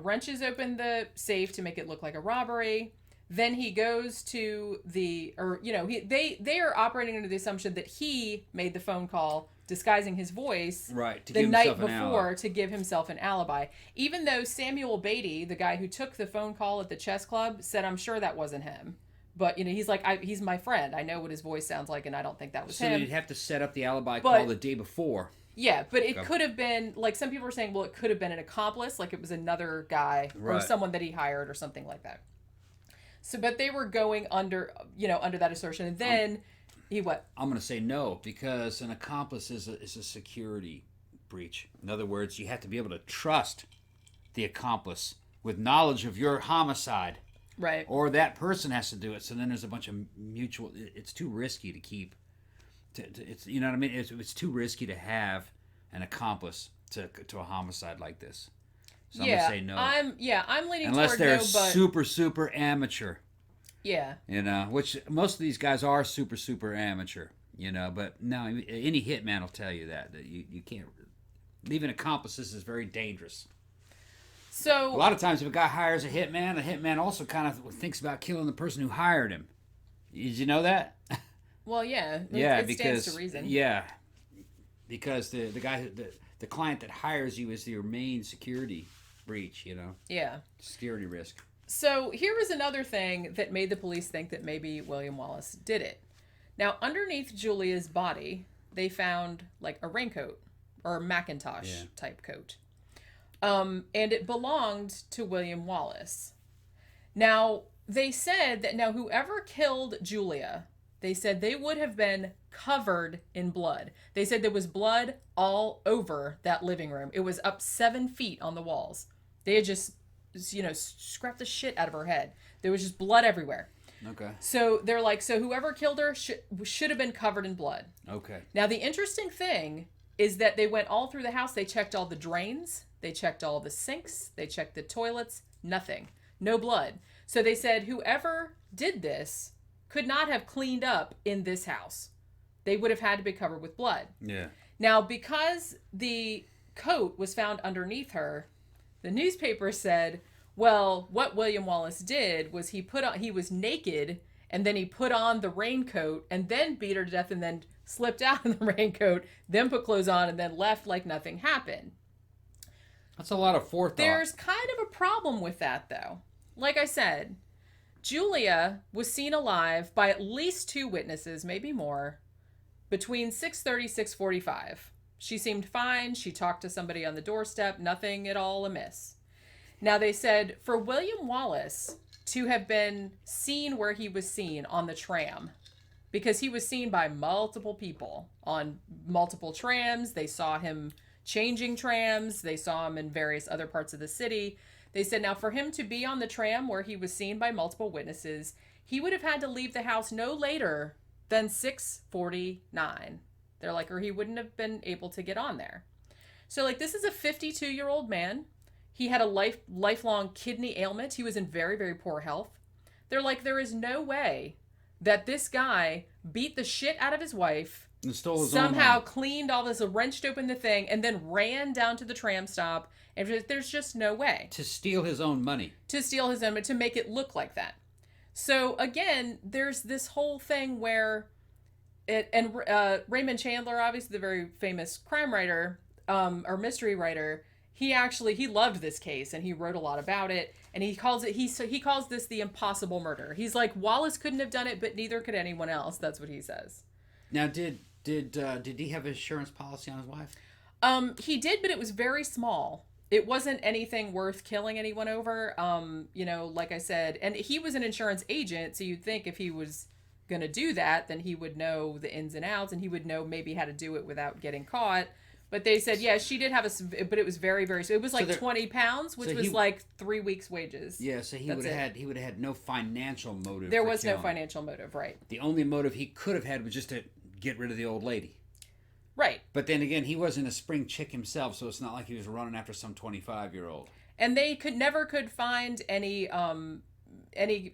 wrenches open the safe to make it look like a robbery. Then he goes to they are operating under the assumption that he made the phone call disguising his voice the night before to give himself an alibi. Even though Samuel Beatty, the guy who took the phone call at the chess club, said, I'm sure that wasn't him. But, he's like, he's my friend. I know what his voice sounds like, and I don't think that was him. So you'd have to set up the alibi call the day before. Yeah, but it could have been, like some people were saying, well, it could have been an accomplice, like it was another guy or someone that he hired or something like that. So, but they were going under that assertion. And then I'm going to say no, because an accomplice is a security breach. In other words, you have to be able to trust the accomplice with knowledge of your homicide. Right. Or that person has to do it. So then there's a bunch of mutual. It's too risky to keep. It's you know what I mean. It's too risky to have an accomplice to a homicide like this. So I'm gonna say no. I'm leaning unless toward they're no, but super amateur. Yeah. Which most of these guys are super amateur. But no, any hitman will tell you that you can't. Leaving accomplices is very dangerous. So a lot of times, if a guy hires a hitman also kind of thinks about killing the person who hired him. Did you know that? Well, yeah. It stands to reason. Yeah, because the guy, the client that hires you is your main security breach. Yeah. Security risk. So here was another thing that made the police think that maybe William Wallace did it. Now, underneath Julia's body, they found like a raincoat or a Macintosh type coat. And it belonged to William Wallace. Now, they said that whoever killed Julia, they said they would have been covered in blood. They said there was blood all over that living room. It was up 7 feet on the walls. They had just, scrapped the shit out of her head. There was just blood everywhere. Okay. So they're like, so whoever killed her should have been covered in blood. Okay. Now, the interesting thing is that they went all through the house. They checked all the drains. They checked all the sinks. They checked the toilets. Nothing. No blood. So they said whoever did this could not have cleaned up in this house. They would have had to be covered with blood. Yeah. Now, because the coat was found underneath her, the newspaper said, well, what William Wallace did was he was naked, and then he put on the raincoat and then beat her to death and then slipped out in the raincoat, then put clothes on and then left like nothing happened. That's a lot of forethought. There's kind of a problem with that, though. Like I said, Julia was seen alive by at least 2 witnesses, maybe more, between 6:30, 6:45. She seemed fine. She talked to somebody on the doorstep. Nothing at all amiss. Now, they said for William Wallace to have been seen where he was seen on the tram, because he was seen by multiple people on multiple trams. They saw him changing trams. They saw him in various other parts of the city. They said now for him to be on the tram where he was seen by multiple witnesses, he would have had to leave the house no later than 6:49. They're like, or he wouldn't have been able to get on there. So like, this is a 52-year-old man. He had a lifelong kidney ailment. He was in very, very poor health. They're like, there is no way that this guy beat the shit out of his wife, and stole his somehow own cleaned all this, wrenched open the thing, and then ran down to the tram stop. And there's just no way. To steal his own money. To steal his own money, to make it look like that. So again, there's this whole thing where Raymond Chandler, obviously the very famous crime writer, or mystery writer, he loved this case and he wrote a lot about it, and he calls this the impossible murder. He's like, Wallace couldn't have done it, but neither could anyone else. That's what he says. Now, did he have an insurance policy on his wife? He did, but it was very small. It wasn't anything worth killing anyone over. Like I said, and he was an insurance agent, so you'd think if he was going to do that, then he would know the ins and outs, and he would know maybe how to do it without getting caught. But they said, yeah, she did have but it was very, very, it was like 20 pounds, which was like 3 weeks' wages. Yeah, so he would have had no financial motive. There was no financial motive, right. The only motive he could have had was just to get rid of the old lady. Right. But then again, he wasn't a spring chick himself, so it's not like he was running after some 25-year-old. And they never could find any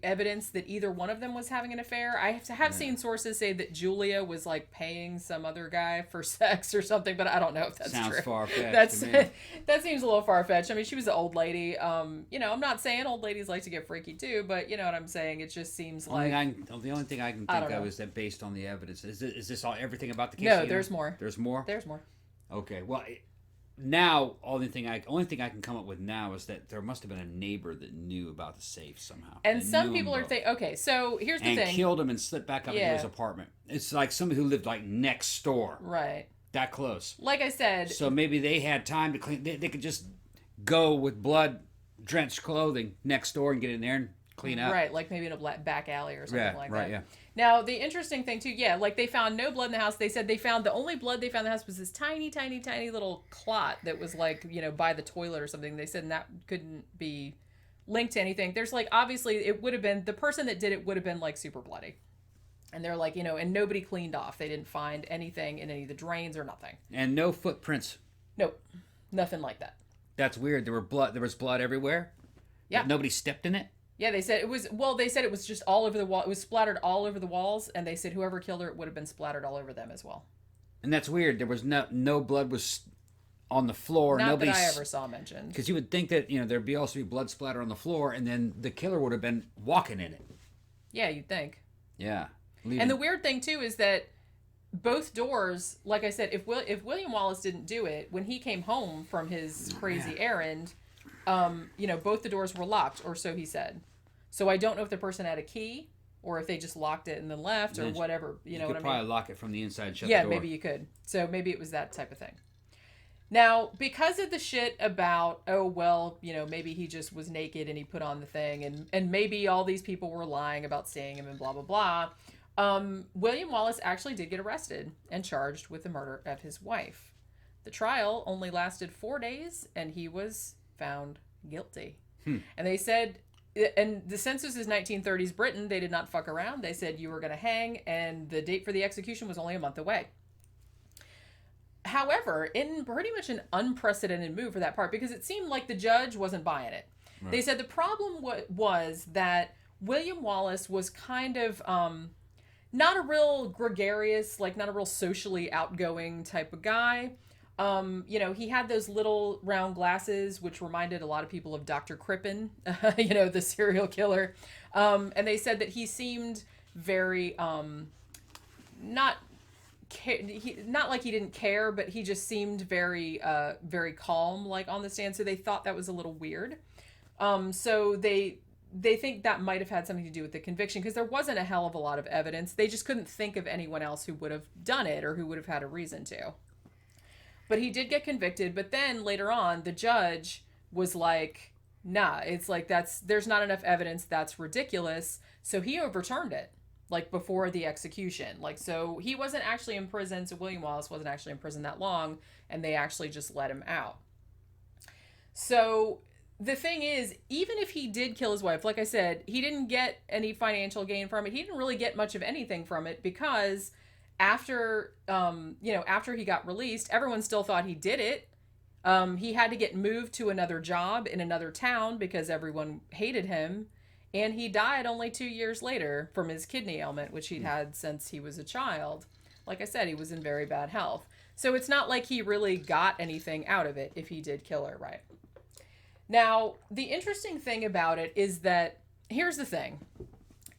evidence that either one of them was having an affair. I have seen sources say that Julia was like paying some other guy for sex or something, but I don't know if that's true. Sounds far-fetched to me. That seems a little far-fetched. I mean, she was an old lady. I'm not saying old ladies like to get freaky too, but you know what I'm saying? It just seems like... The only thing I can think of is that based on the evidence. Is this all everything about the case? No, there's more. There's more? There's more. Okay, well... Now, only thing I can come up with now is that there must have been a neighbor that knew about the safe somehow. And some people are saying, okay, so here's the thing. And killed him and slipped back up into his apartment. It's like somebody who lived like next door. Right. That close. Like I said. So maybe they had time to clean. They could just go with blood-drenched clothing next door and get in there and clean up. Right, like maybe in a back alley or something like that. Right, yeah. Now, the interesting thing, too, like they found no blood in the house. They said the only blood they found in the house was this tiny, tiny, tiny little clot that was like, by the toilet or something. They said that couldn't be linked to anything. There's like, obviously, it would have been, the person that did it would have been like super bloody. And they're like, and nobody cleaned off. They didn't find anything in any of the drains or nothing. And no footprints. Nope. Nothing like that. That's weird. There was blood everywhere? Yeah. But nobody stepped in it? Yeah, they said it was just all over the wall. It was splattered all over the walls, and they said whoever killed her, it would have been splattered all over them as well. And that's weird. There was no blood was on the floor. Not that I ever saw mentioned. Because you would think that, there'd also be blood splatter on the floor, and then the killer would have been walking in it. Yeah, you'd think. Yeah. And the weird thing, too, is that both doors, like I said, if William Wallace didn't do it, when he came home from his crazy errand... both the doors were locked, or so he said. So I don't know if the person had a key, or if they just locked it and then left, or whatever. You know what I mean? You could probably lock it from the inside and shut the door. Yeah, maybe you could. So maybe it was that type of thing. Now, because of the shit about, maybe he just was naked and he put on the thing, and maybe all these people were lying about seeing him and blah, blah, blah, William Wallace actually did get arrested and charged with the murder of his wife. The trial only lasted 4 days, and he was found guilty. And they said, and the census is 1930s Britain, they did not fuck around. They said you were going to hang, and the date for the execution was only a month away. However, in pretty much an unprecedented move for that part, because it seemed like the judge wasn't buying it. Right. They said the problem was that William Wallace was kind of not a real gregarious, like not a real socially outgoing type of guy. He had those little round glasses, which reminded a lot of people of Dr. Crippen, the serial killer. And they said that he seemed very, not like he didn't care, but he just seemed very, very calm, like on the stand. So they thought that was a little weird. So they think that might have had something to do with the conviction, because there wasn't a hell of a lot of evidence. They just couldn't think of anyone else who would have done it or who would have had a reason to. But he did get convicted. But then later on, the judge was like, nah, it's like there's not enough evidence. That's ridiculous. So he overturned it, like before the execution. Like, so he wasn't actually in prison. So William Wallace wasn't actually in prison that long, and they actually just let him out. So the thing is, even if he did kill his wife, like I said, he didn't get any financial gain from it. He didn't really get much of anything from it, because after he got released, everyone still thought he did it. He had to get moved to another job in another town because everyone hated him. And he died only 2 years later from his kidney ailment, which he'd had since he was a child. Like I said, he was in very bad health. So it's not like he really got anything out of it if he did kill her, right? Now, the interesting thing about it is that, here's the thing.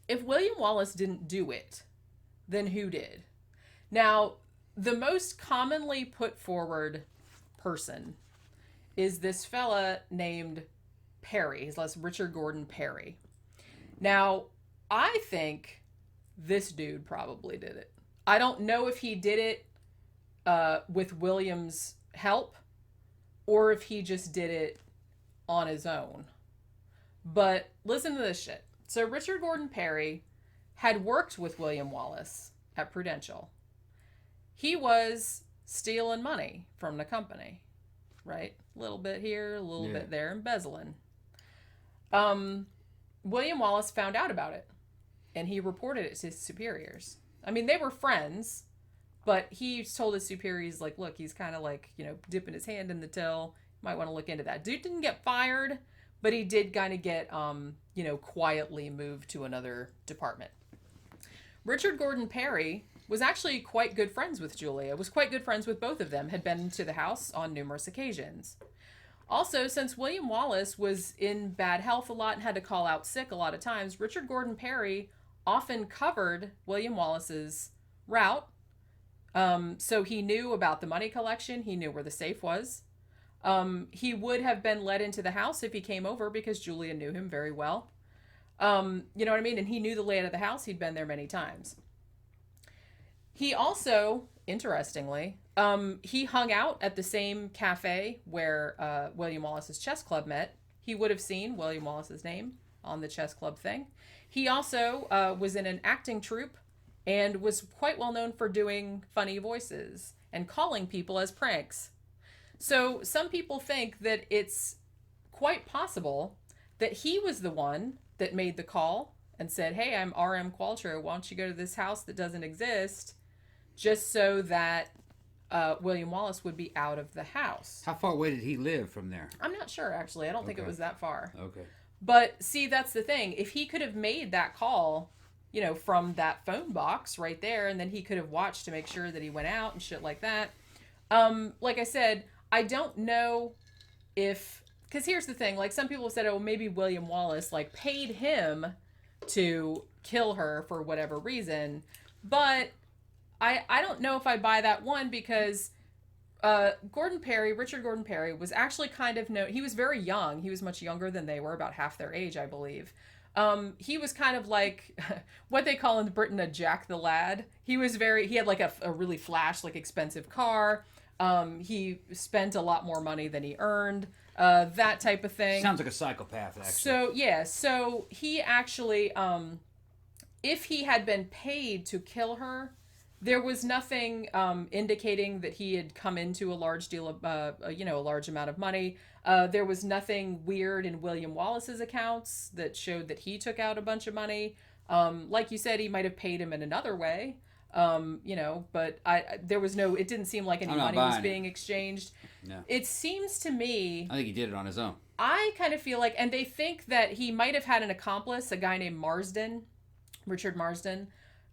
If William Wallace didn't do it, then who did? Now, the most commonly put forward person is this fella named Perry. His last Richard Gordon Perry. Now, I think this dude probably did it. I don't know if he did it with William's help, or if he just did it on his own. But listen to this shit. So Richard Gordon Perry had worked with William Wallace at Prudential. He was stealing money from the company, right? A little bit here, a little bit there, embezzling. William Wallace found out about it, and he reported it to his superiors. I mean, they were friends, but he told his superiors, like, look, he's kind of like, dipping his hand in the till. Might want to look into that. Dude didn't get fired, but he did kind of get, quietly moved to another department. Richard Gordon Perry was actually quite good friends with Julia, was quite good friends with both of them, had been to the house on numerous occasions. Also, since William Wallace was in bad health a lot and had to call out sick a lot of times, Richard Gordon Perry often covered William Wallace's route. So he knew about the money collection. He knew where the safe was. He would have been let into the house if he came over because Julia knew him very well. You know what I mean? And he knew the layout of the house. He'd been there many times. He also, interestingly, he hung out at the same cafe where William Wallace's chess club met. He would have seen William Wallace's name on the chess club thing. He also was in an acting troupe and was quite well known for doing funny voices and calling people as pranks. So some people think that it's quite possible that he was the one that made the call and said, hey, I'm R.M. Qualtrough. Why don't you go to this house that doesn't exist, just so that William Wallace would be out of the house. How far away did he live from there? I'm not sure, actually. I don't think it was that far. Okay. But see, that's the thing. If he could have made that call, from that phone box right there, and then he could have watched to make sure that he went out and shit like that. Like I said, I don't know if... Because here's the thing. Like, some people have said, oh, maybe William Wallace, paid him to kill her for whatever reason. But I don't know if I buy that one, because Richard Gordon Perry was actually kind of he was very young. He was much younger than they were, about half their age, I believe. He was kind of like what they call in Britain a Jack the Lad. He had a really flash, expensive car. He spent a lot more money than he earned. That type of thing. Sounds like a psychopath, actually. So he actually, if he had been paid to kill her, there was nothing indicating that he had come into a large deal of, a large amount of money. There was nothing weird in William Wallace's accounts that showed that he took out a bunch of money. Like you said, he might have paid him in another way. But there was it didn't seem like any money was being exchanged. No. It seems to me... I think he did it on his own. I kind of feel like, and they think that he might have had an accomplice, a guy named Richard Marsden,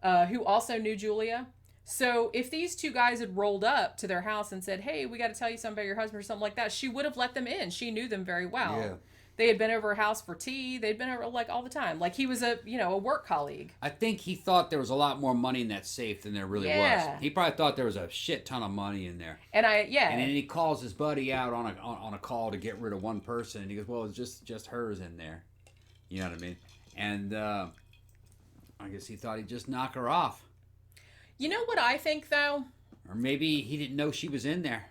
who also knew Julia. So if these two guys had rolled up to their house and said, hey, we got to tell you something about your husband or something like that, she would have let them in. She knew them very well. Yeah. They had been over her house for tea. They'd been over all the time. He was a work colleague. I think he thought there was a lot more money in that safe than there really was. He probably thought there was a shit ton of money in there. And And then he calls his buddy out on a call to get rid of one person, and he goes, "Well, it's just hers in there." You know what I mean? And I guess he thought he'd just knock her off. You know what I think, though? Or maybe he didn't know she was in there.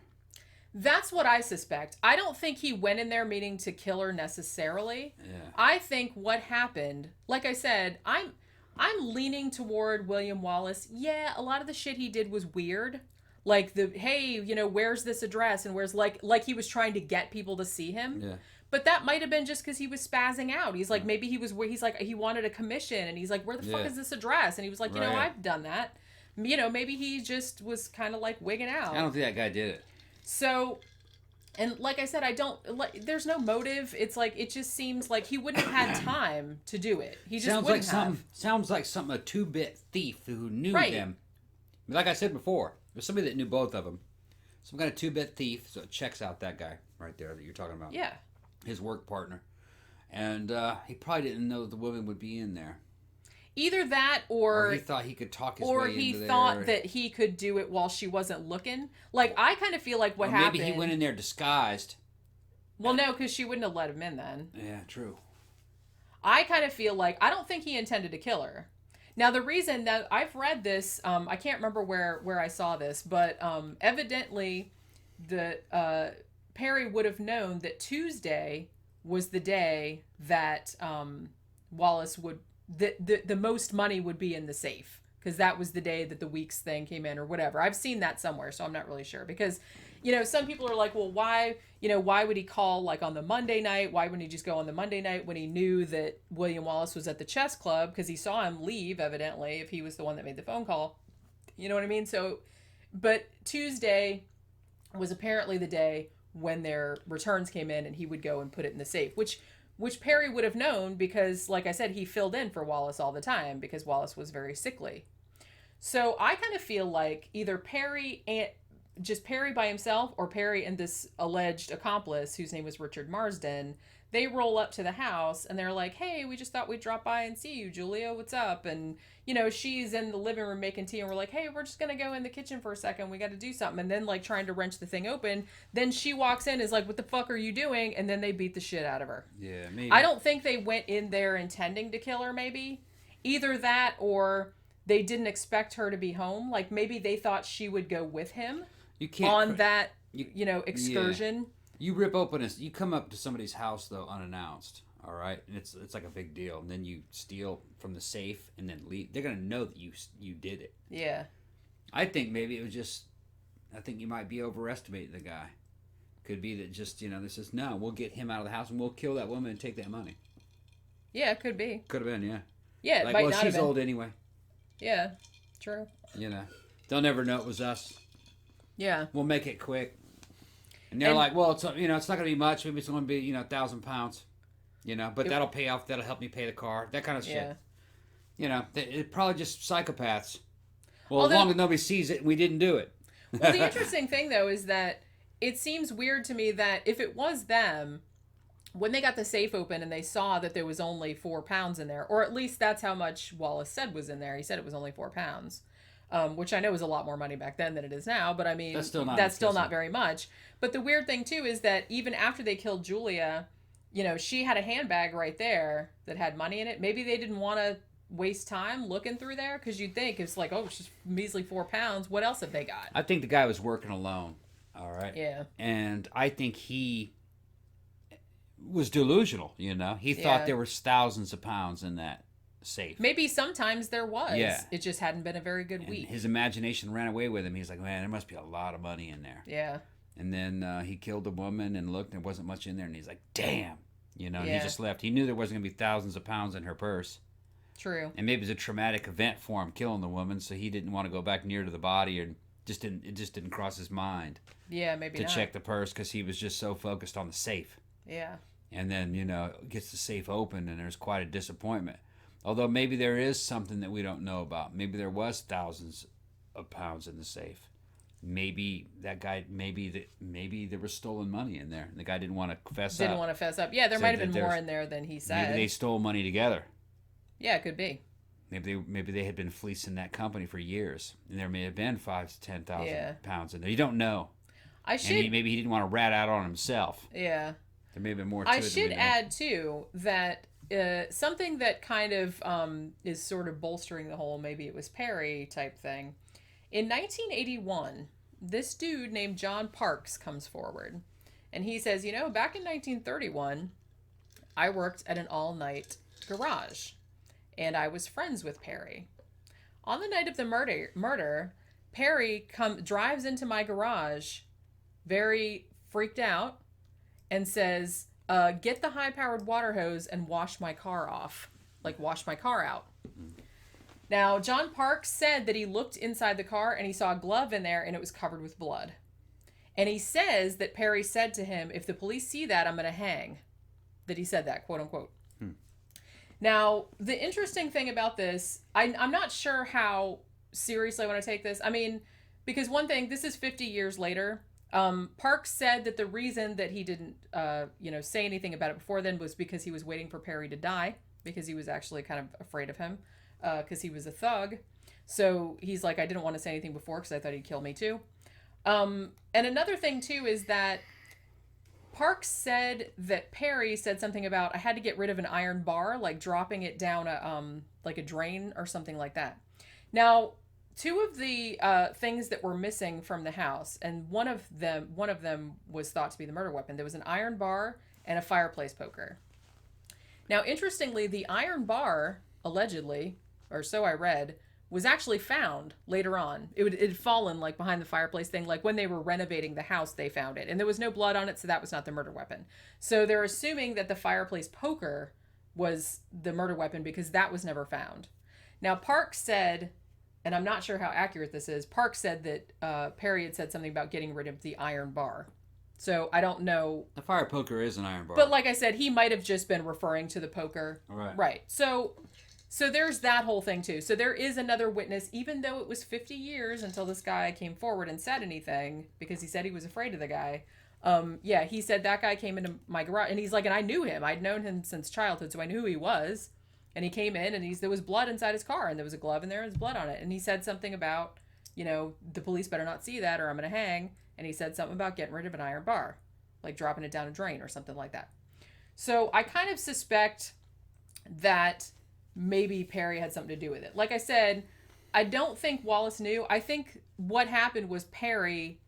That's what I suspect. I don't think he went in there meaning to kill her necessarily. Yeah. I think what happened, like I said, I'm leaning toward William Wallace. Yeah, a lot of the shit he did was weird. Hey, where's this address? And where's, like he was trying to get people to see him. Yeah. But that might have been just because he was spazzing out. He's like, maybe he wanted a commission. And he's like, where the fuck is this address? And he was like, I've done that. Maybe he just was kind of wigging out. I don't think that guy did it. So, and like I said, there's no motive. It's it just seems like he wouldn't have had time to do it. He just wouldn't have. Sounds like a two-bit thief who knew them. Like I said before, there's somebody that knew both of them. Some kind of two-bit thief, so it checks out that guy right there that you're talking about. Yeah. His work partner. And he probably didn't know the woman would be in there. Either that or he thought he could talk his way into there. Or he thought that he could do it while she wasn't looking. I kind of feel like what happened... Maybe he went in there disguised. Well, no, because she wouldn't have let him in then. Yeah, true. I kind of feel like... I don't think he intended to kill her. Now, the reason that I've read this... I can't remember where I saw this, but evidently Perry would have known that Tuesday was the day that Wallace the most money would be in the safe, because that was the day that the weeks thing came in or whatever. I've seen that somewhere, so I'm not really sure. Because, some people are like, well, why would he call like on the Monday night? Why wouldn't he just go on the Monday night when he knew that William Wallace was at the chess club? Because he saw him leave, evidently, if he was the one that made the phone call. You know what I mean? So, but Tuesday was apparently the day when their returns came in, and he would go and put it in the safe, which Perry would have known because, like I said, he filled in for Wallace all the time because Wallace was very sickly. So I kind of feel like either Perry by himself, or Perry and this alleged accomplice, whose name was Richard Marsden, they roll up to the house and they're like, hey, we just thought we'd drop by and see you, Julia, what's up? And, she's in the living room making tea, and we're like, hey, we're just going to go in the kitchen for a second. We got to do something. And then, like, trying to wrench the thing open. Then she walks in, is like, what the fuck are you doing? And then they beat the shit out of her. Yeah, maybe. I don't think they went in there intending to kill her, maybe. Either that, or they didn't expect her to be home. Like, maybe they thought she would go with him on that, excursion. Yeah. You rip open you come up to somebody's house, though, unannounced. All right, and it's like a big deal. And then you steal from the safe and then leave. They're gonna know that you did it. Yeah. I think maybe it was just. I think you might be overestimating the guy. Could be that just this is no. We'll get him out of the house and we'll kill that woman and take that money. Yeah, it could be. Could have been, yeah. Yeah, it might not have she's been. old anyway. Yeah, true. They'll never know it was us. Yeah. We'll make it quick. And they're like, well, it's it's not gonna be much. Maybe it's gonna be 1,000 pounds. But that'll pay off. That'll help me pay the car. That kind of shit. It probably just psychopaths. Well, as long as nobody sees it, we didn't do it. Well, the interesting thing, though, is that it seems weird to me that if it was them, when they got the safe open and they saw that there was only 4 pounds in there, or at least that's how much Wallace said was in there. He said it was only 4 pounds, which I know was a lot more money back then than it is now. But I mean, that's still not very much. But the weird thing, too, is that even after they killed Julia, she had a handbag right there that had money in it. Maybe they didn't want to waste time looking through there, because you'd think it's like, oh, it's just measly 4 pounds. What else have they got? I think the guy was working alone. All right. Yeah. And I think he was delusional. He thought there was thousands of pounds in that safe. Maybe sometimes there was. Yeah. It just hadn't been a very good week. His imagination ran away with him. He's like, man, there must be a lot of money in there. Yeah. And then he killed a woman and looked, and there wasn't much in there. And he's like, damn. And he just left. He knew there wasn't going to be thousands of pounds in her purse. True. And maybe it was a traumatic event for him, killing the woman, so he didn't want to go back near to the body, and it just didn't cross his mind. Yeah, maybe to check the purse, because he was just so focused on the safe. Yeah. And then, gets the safe open, and there's quite a disappointment. Although maybe there is something that we don't know about. Maybe there was thousands of pounds in the safe. Maybe that guy, maybe there was stolen money in there, and the guy didn't want to fess up. Yeah, there might have been more in there than he said. Maybe they stole money together. Yeah, it could be. Maybe they had been fleecing that company for years, and there may have been 5,000 to 10,000 pounds in there. You don't know. Maybe he didn't want to rat out on himself. Yeah. There may have been more to it. I should add too that something that kind of is sort of bolstering the whole maybe it was Perry type thing. In 1981, this dude named John Parks comes forward, and he says, back in 1931, I worked at an all-night garage, and I was friends with Perry. On the night of the murder, Perry drives into my garage, very freaked out, and says, get the high-powered water hose and wash my car off. Like, wash my car out. Now, John Parks said that he looked inside the car and he saw a glove in there and it was covered with blood. And he says that Perry said to him, if the police see that, I'm going to hang. That he said that, quote unquote. Now, the interesting thing about this, I'm not sure how seriously I want to take this. I mean, because one thing, this is 50 years later. Parks said that the reason that he didn't, say anything about it before then was because he was waiting for Perry to die, because he was actually kind of afraid of him. Because he was a thug. So he's like, I didn't want to say anything before because I thought he'd kill me too. And another thing too is that Parks said that Perry said something about, I had to get rid of an iron bar, like dropping it down like a drain or something like that. Now, two of the things that were missing from the house, and one of them was thought to be the murder weapon. There was an iron bar and a fireplace poker. Now, interestingly, the iron bar allegedly, or so I read, was actually found later on. It had fallen like behind the fireplace thing. Like when they were renovating the house, they found it. And there was no blood on it, so that was not the murder weapon. So they're assuming that the fireplace poker was the murder weapon because that was never found. Now, Park said, and I'm not sure how accurate this is, Park said that Perry had said something about getting rid of the iron bar. So I don't know. The fire poker is an iron bar. But like I said, he might have just been referring to the poker. Right. Right. So there's that whole thing too. So there is another witness, even though it was 50 years until this guy came forward and said anything, because he said he was afraid of the guy. Yeah, he said that guy came into my garage, and he's like, and I knew him. I'd known him since childhood, so I knew who he was. And he came in, and there was blood inside his car, and there was a glove in there, and there was blood on it. And he said something about, the police better not see that, or I'm going to hang. And he said something about getting rid of an iron bar, like dropping it down a drain or something like that. So I kind of suspect that maybe Perry had something to do with it. Like I said, I don't think Wallace knew. I think what happened was Perry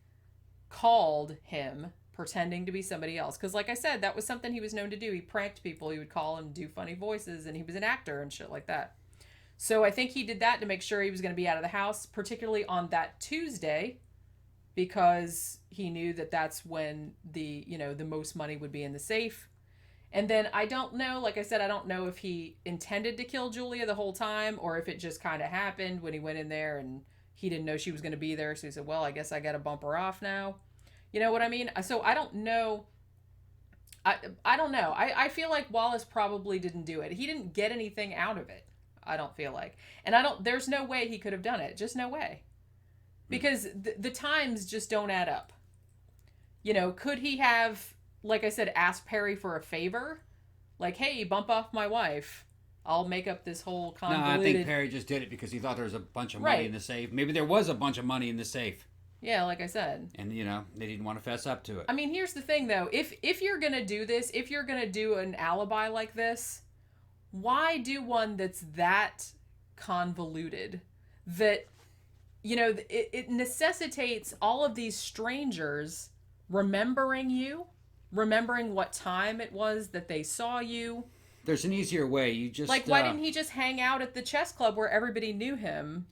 called him pretending to be somebody else. Because like I said, that was something he was known to do. He pranked people. He would call and do funny voices, and he was an actor and shit like that. So I think he did that to make sure he was going to be out of the house, particularly on that Tuesday, because he knew that that's when the most money would be in the safe. And then I don't know, like I said, I don't know if he intended to kill Julia the whole time, or if it just kind of happened when he went in there and he didn't know she was going to be there. So he said, well, I guess I got to bump her off now. You know what I mean? So I don't know. I don't know. I feel like Wallace probably didn't do it. He didn't get anything out of it, I don't feel like. And there's no way he could have done it. Just no way. Because the times just don't add up. Could he have, like I said, asked Perry for a favor? Like, hey, bump off my wife. I'll make up this whole convoluted... No, I think Perry just did it because he thought there was a bunch of money in the safe. Maybe there was a bunch of money in the safe. Yeah, like I said. And, they didn't want to fess up to it. I mean, here's the thing, though. If you're going to do this, if you're going to do an alibi like this, why do one that's that convoluted? That, it necessitates all of these strangers remembering you, remembering what time it was that they saw you. There's an easier way. You just... Like, why didn't he just hang out at the chess club where everybody knew him?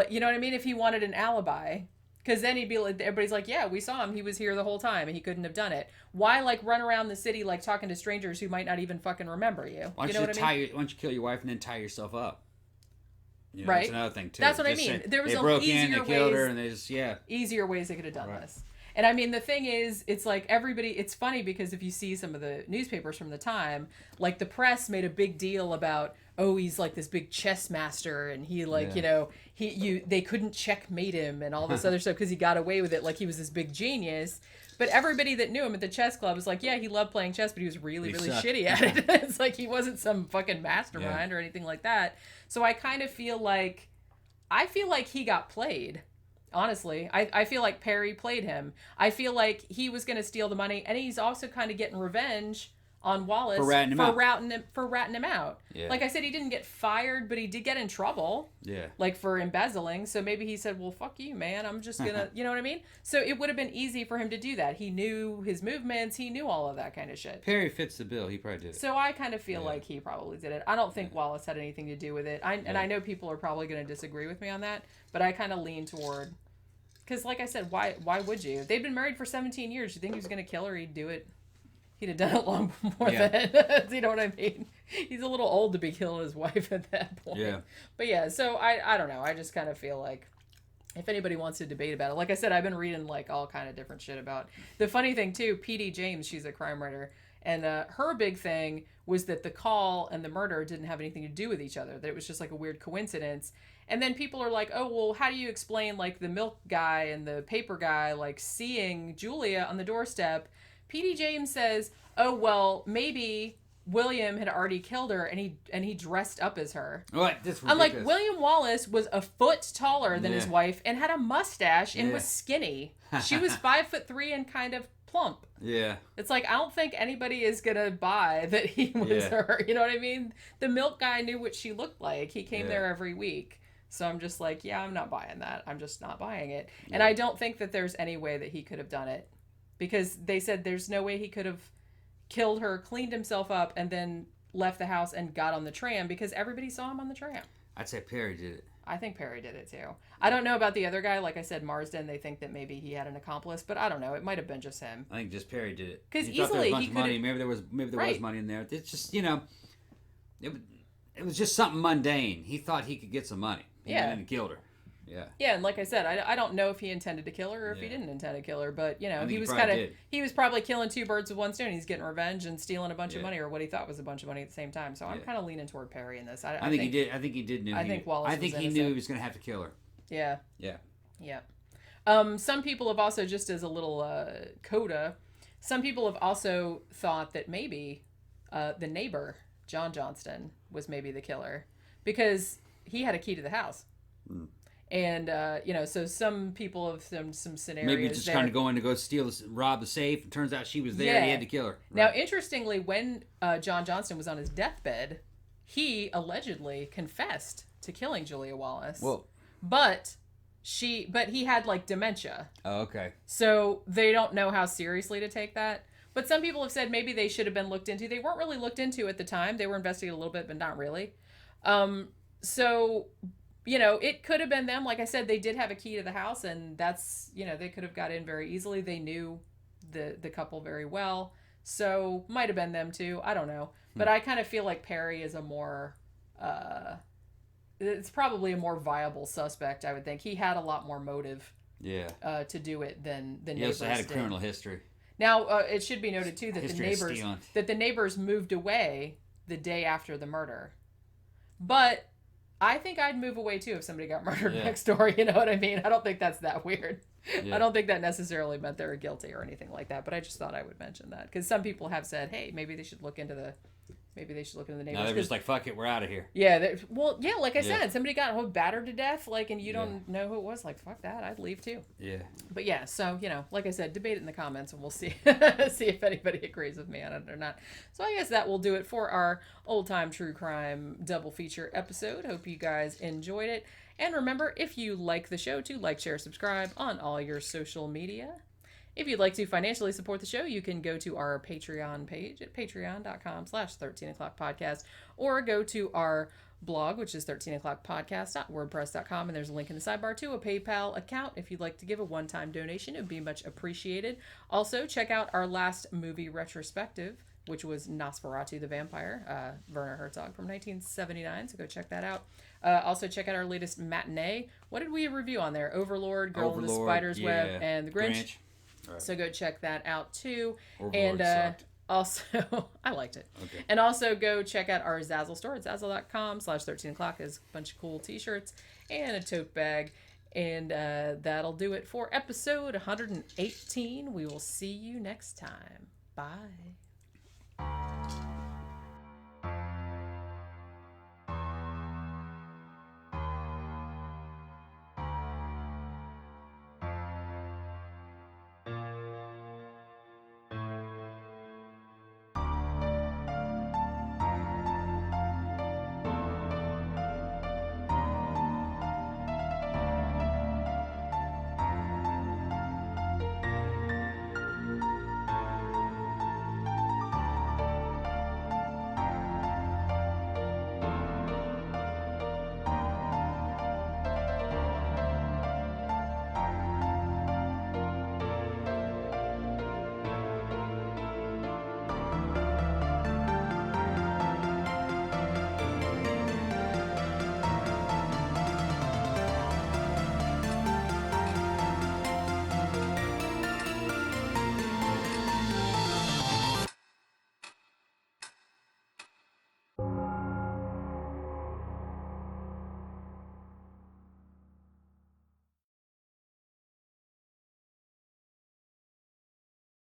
You know what I mean? If he wanted an alibi. Because then he'd be like, everybody's like, yeah, we saw him. He was here the whole time and he couldn't have done it. Why, run around the city, talking to strangers who might not even fucking remember you? Why don't you kill your wife and then tie yourself up? Right. That's another thing, too. That's what I mean. There was they broke in, they killed her, and easier ways they could have done this. And I mean, the thing is, it's like it's funny because if you see some of the newspapers from the time, the press made a big deal about, oh, he's this big chess master, and he they couldn't checkmate him and all this other stuff because he got away with it he was this big genius. But everybody that knew him at the chess club was like, yeah, he loved playing chess, but he was really shitty at it. It's like he wasn't some fucking mastermind or anything like that. So I kind of feel like he got played. Honestly, I feel like Perry played him. I feel like he was going to steal the money, and he's also kind of getting revenge on Wallace for ratting him out. Yeah. Like I said, he didn't get fired, but he did get in trouble. Yeah. For embezzling. So maybe he said, well, fuck you, man. I'm just going to, you know what I mean? So it would have been easy for him to do that. He knew his movements. He knew all of that kind of shit. Perry fits the bill. He probably did it. So I kind of feel like he probably did it. I don't think Wallace had anything to do with it. And I know people are probably going to disagree with me on that, but I kind of lean toward... Because, like I said, why would you? They've been married for 17 years. You think he was going to kill her? He'd do it. He'd have done it long before then. You know what I mean? He's a little old to be killing his wife at that point. Yeah. But yeah, so I don't know. I just kind of feel like if anybody wants to debate about it, like I said, I've been reading all kind of different shit about. The funny thing too, P.D. James, she's a crime writer, and her big thing was that the call and the murder didn't have anything to do with each other. That it was just a weird coincidence. And then people are like, oh, well, how do you explain the milk guy and the paper guy seeing Julia on the doorstep? P.D. James says, oh, well, maybe William had already killed her and he dressed up as her. What? That's ridiculous. I'm like, William Wallace was a foot taller than his wife and had a mustache and was skinny. She was 5'3" and kind of plump. Yeah. It's I don't think anybody is going to buy that he was her. You know what I mean? The milk guy knew what she looked like. He came there every week. So I'm just I'm not buying that. I'm just not buying it. Yeah. And I don't think that there's any way that he could have done it. Because they said there's no way he could have killed her, cleaned himself up, and then left the house and got on the tram because everybody saw him on the tram. I'd say Perry did it. I think Perry did it too. I don't know about the other guy. Like I said, Marsden, they think that maybe he had an accomplice, but I don't know. It might have been just him. I think just Perry did it. Because he thought easily there was a bunch he of could money. have... Maybe there was money in there. It's just, you know, it was just something mundane. He thought he could get some money. He went in and killed her. Yeah. Yeah, and like I said, I don't know if he intended to kill her or if he didn't intend to kill her, but you know, he was probably killing two birds with one stone. He's getting revenge and stealing a bunch of money, or what he thought was a bunch of money at the same time. So I'm kind of leaning toward Perry in this. I think he did. I think he did. I think Wallace. I think he knew he was going to have to kill her. Yeah. Yeah. Yeah. Some people have also, just as a little coda, some people have also thought that maybe the neighbor, John Johnston, was maybe the killer because he had a key to the house. Mm. And, you know, so some people have some scenarios. Maybe just trying to go in to go rob the safe. It turns out she was there and he had to kill her. Right. Now, interestingly, when John Johnston was on his deathbed, he allegedly confessed to killing Julia Wallace. Whoa. But he had, like, dementia. Oh, okay. So they don't know how seriously to take that. But some people have said maybe they should have been looked into. They weren't really looked into at the time. They were investigated a little bit, but not really. So... You know, it could have been them. Like I said, they did have a key to the house, and that's, you know, they could have got in very easily. They knew the couple very well. So, might have been them too. I don't know. But I kind of feel like Perry is a more, it's probably a more viable suspect, I would think. He had a lot more motive to do it than the neighbors did. He also had a criminal history. Now, it should be noted too that the neighbors moved away the day after the murder. But... I think I'd move away too if somebody got murdered next door. You know what I mean? I don't think that's that weird. Yeah. I don't think that necessarily meant they were guilty or anything like that. But I just thought I would mention that because some people have said, "Hey, maybe they should look into the neighbors." No, they're just like, "Fuck it, we're out of here." Yeah. Like I said, somebody got battered to death, like, and you don't know who it was. Like, fuck that, I'd leave too. Yeah. But yeah, so you know, like I said, debate it in the comments, and we'll see see if anybody agrees with me on it or not. So I guess that will do it for our old time true crime double feature episode. Hope you guys enjoyed it, and remember, if you like the show, to like, share, subscribe on all your social media. If you'd like to financially support the show, you can go to our Patreon page at patreon.com/13o'clockpodcast, or go to our blog, which is 13o'clockpodcast.wordpress.com, and there's a link in the sidebar to a PayPal account. If you'd like to give a one-time donation, it would be much appreciated. Also, check out our last movie retrospective, which was Nosferatu the Vampire, Werner Herzog from 1979, so go check that out. Also, check out our latest matinee. What did we review on there? Overlord, Girl in the Spider's Web, and The Grinch. Right. So go check that out too. Overlord sucked. Also, I liked it. Okay. And also go check out our Zazzle store at zazzle.com/13o'clock. There's a bunch of cool t-shirts and a tote bag. And that'll do it for episode 118. We will see you next time. Bye.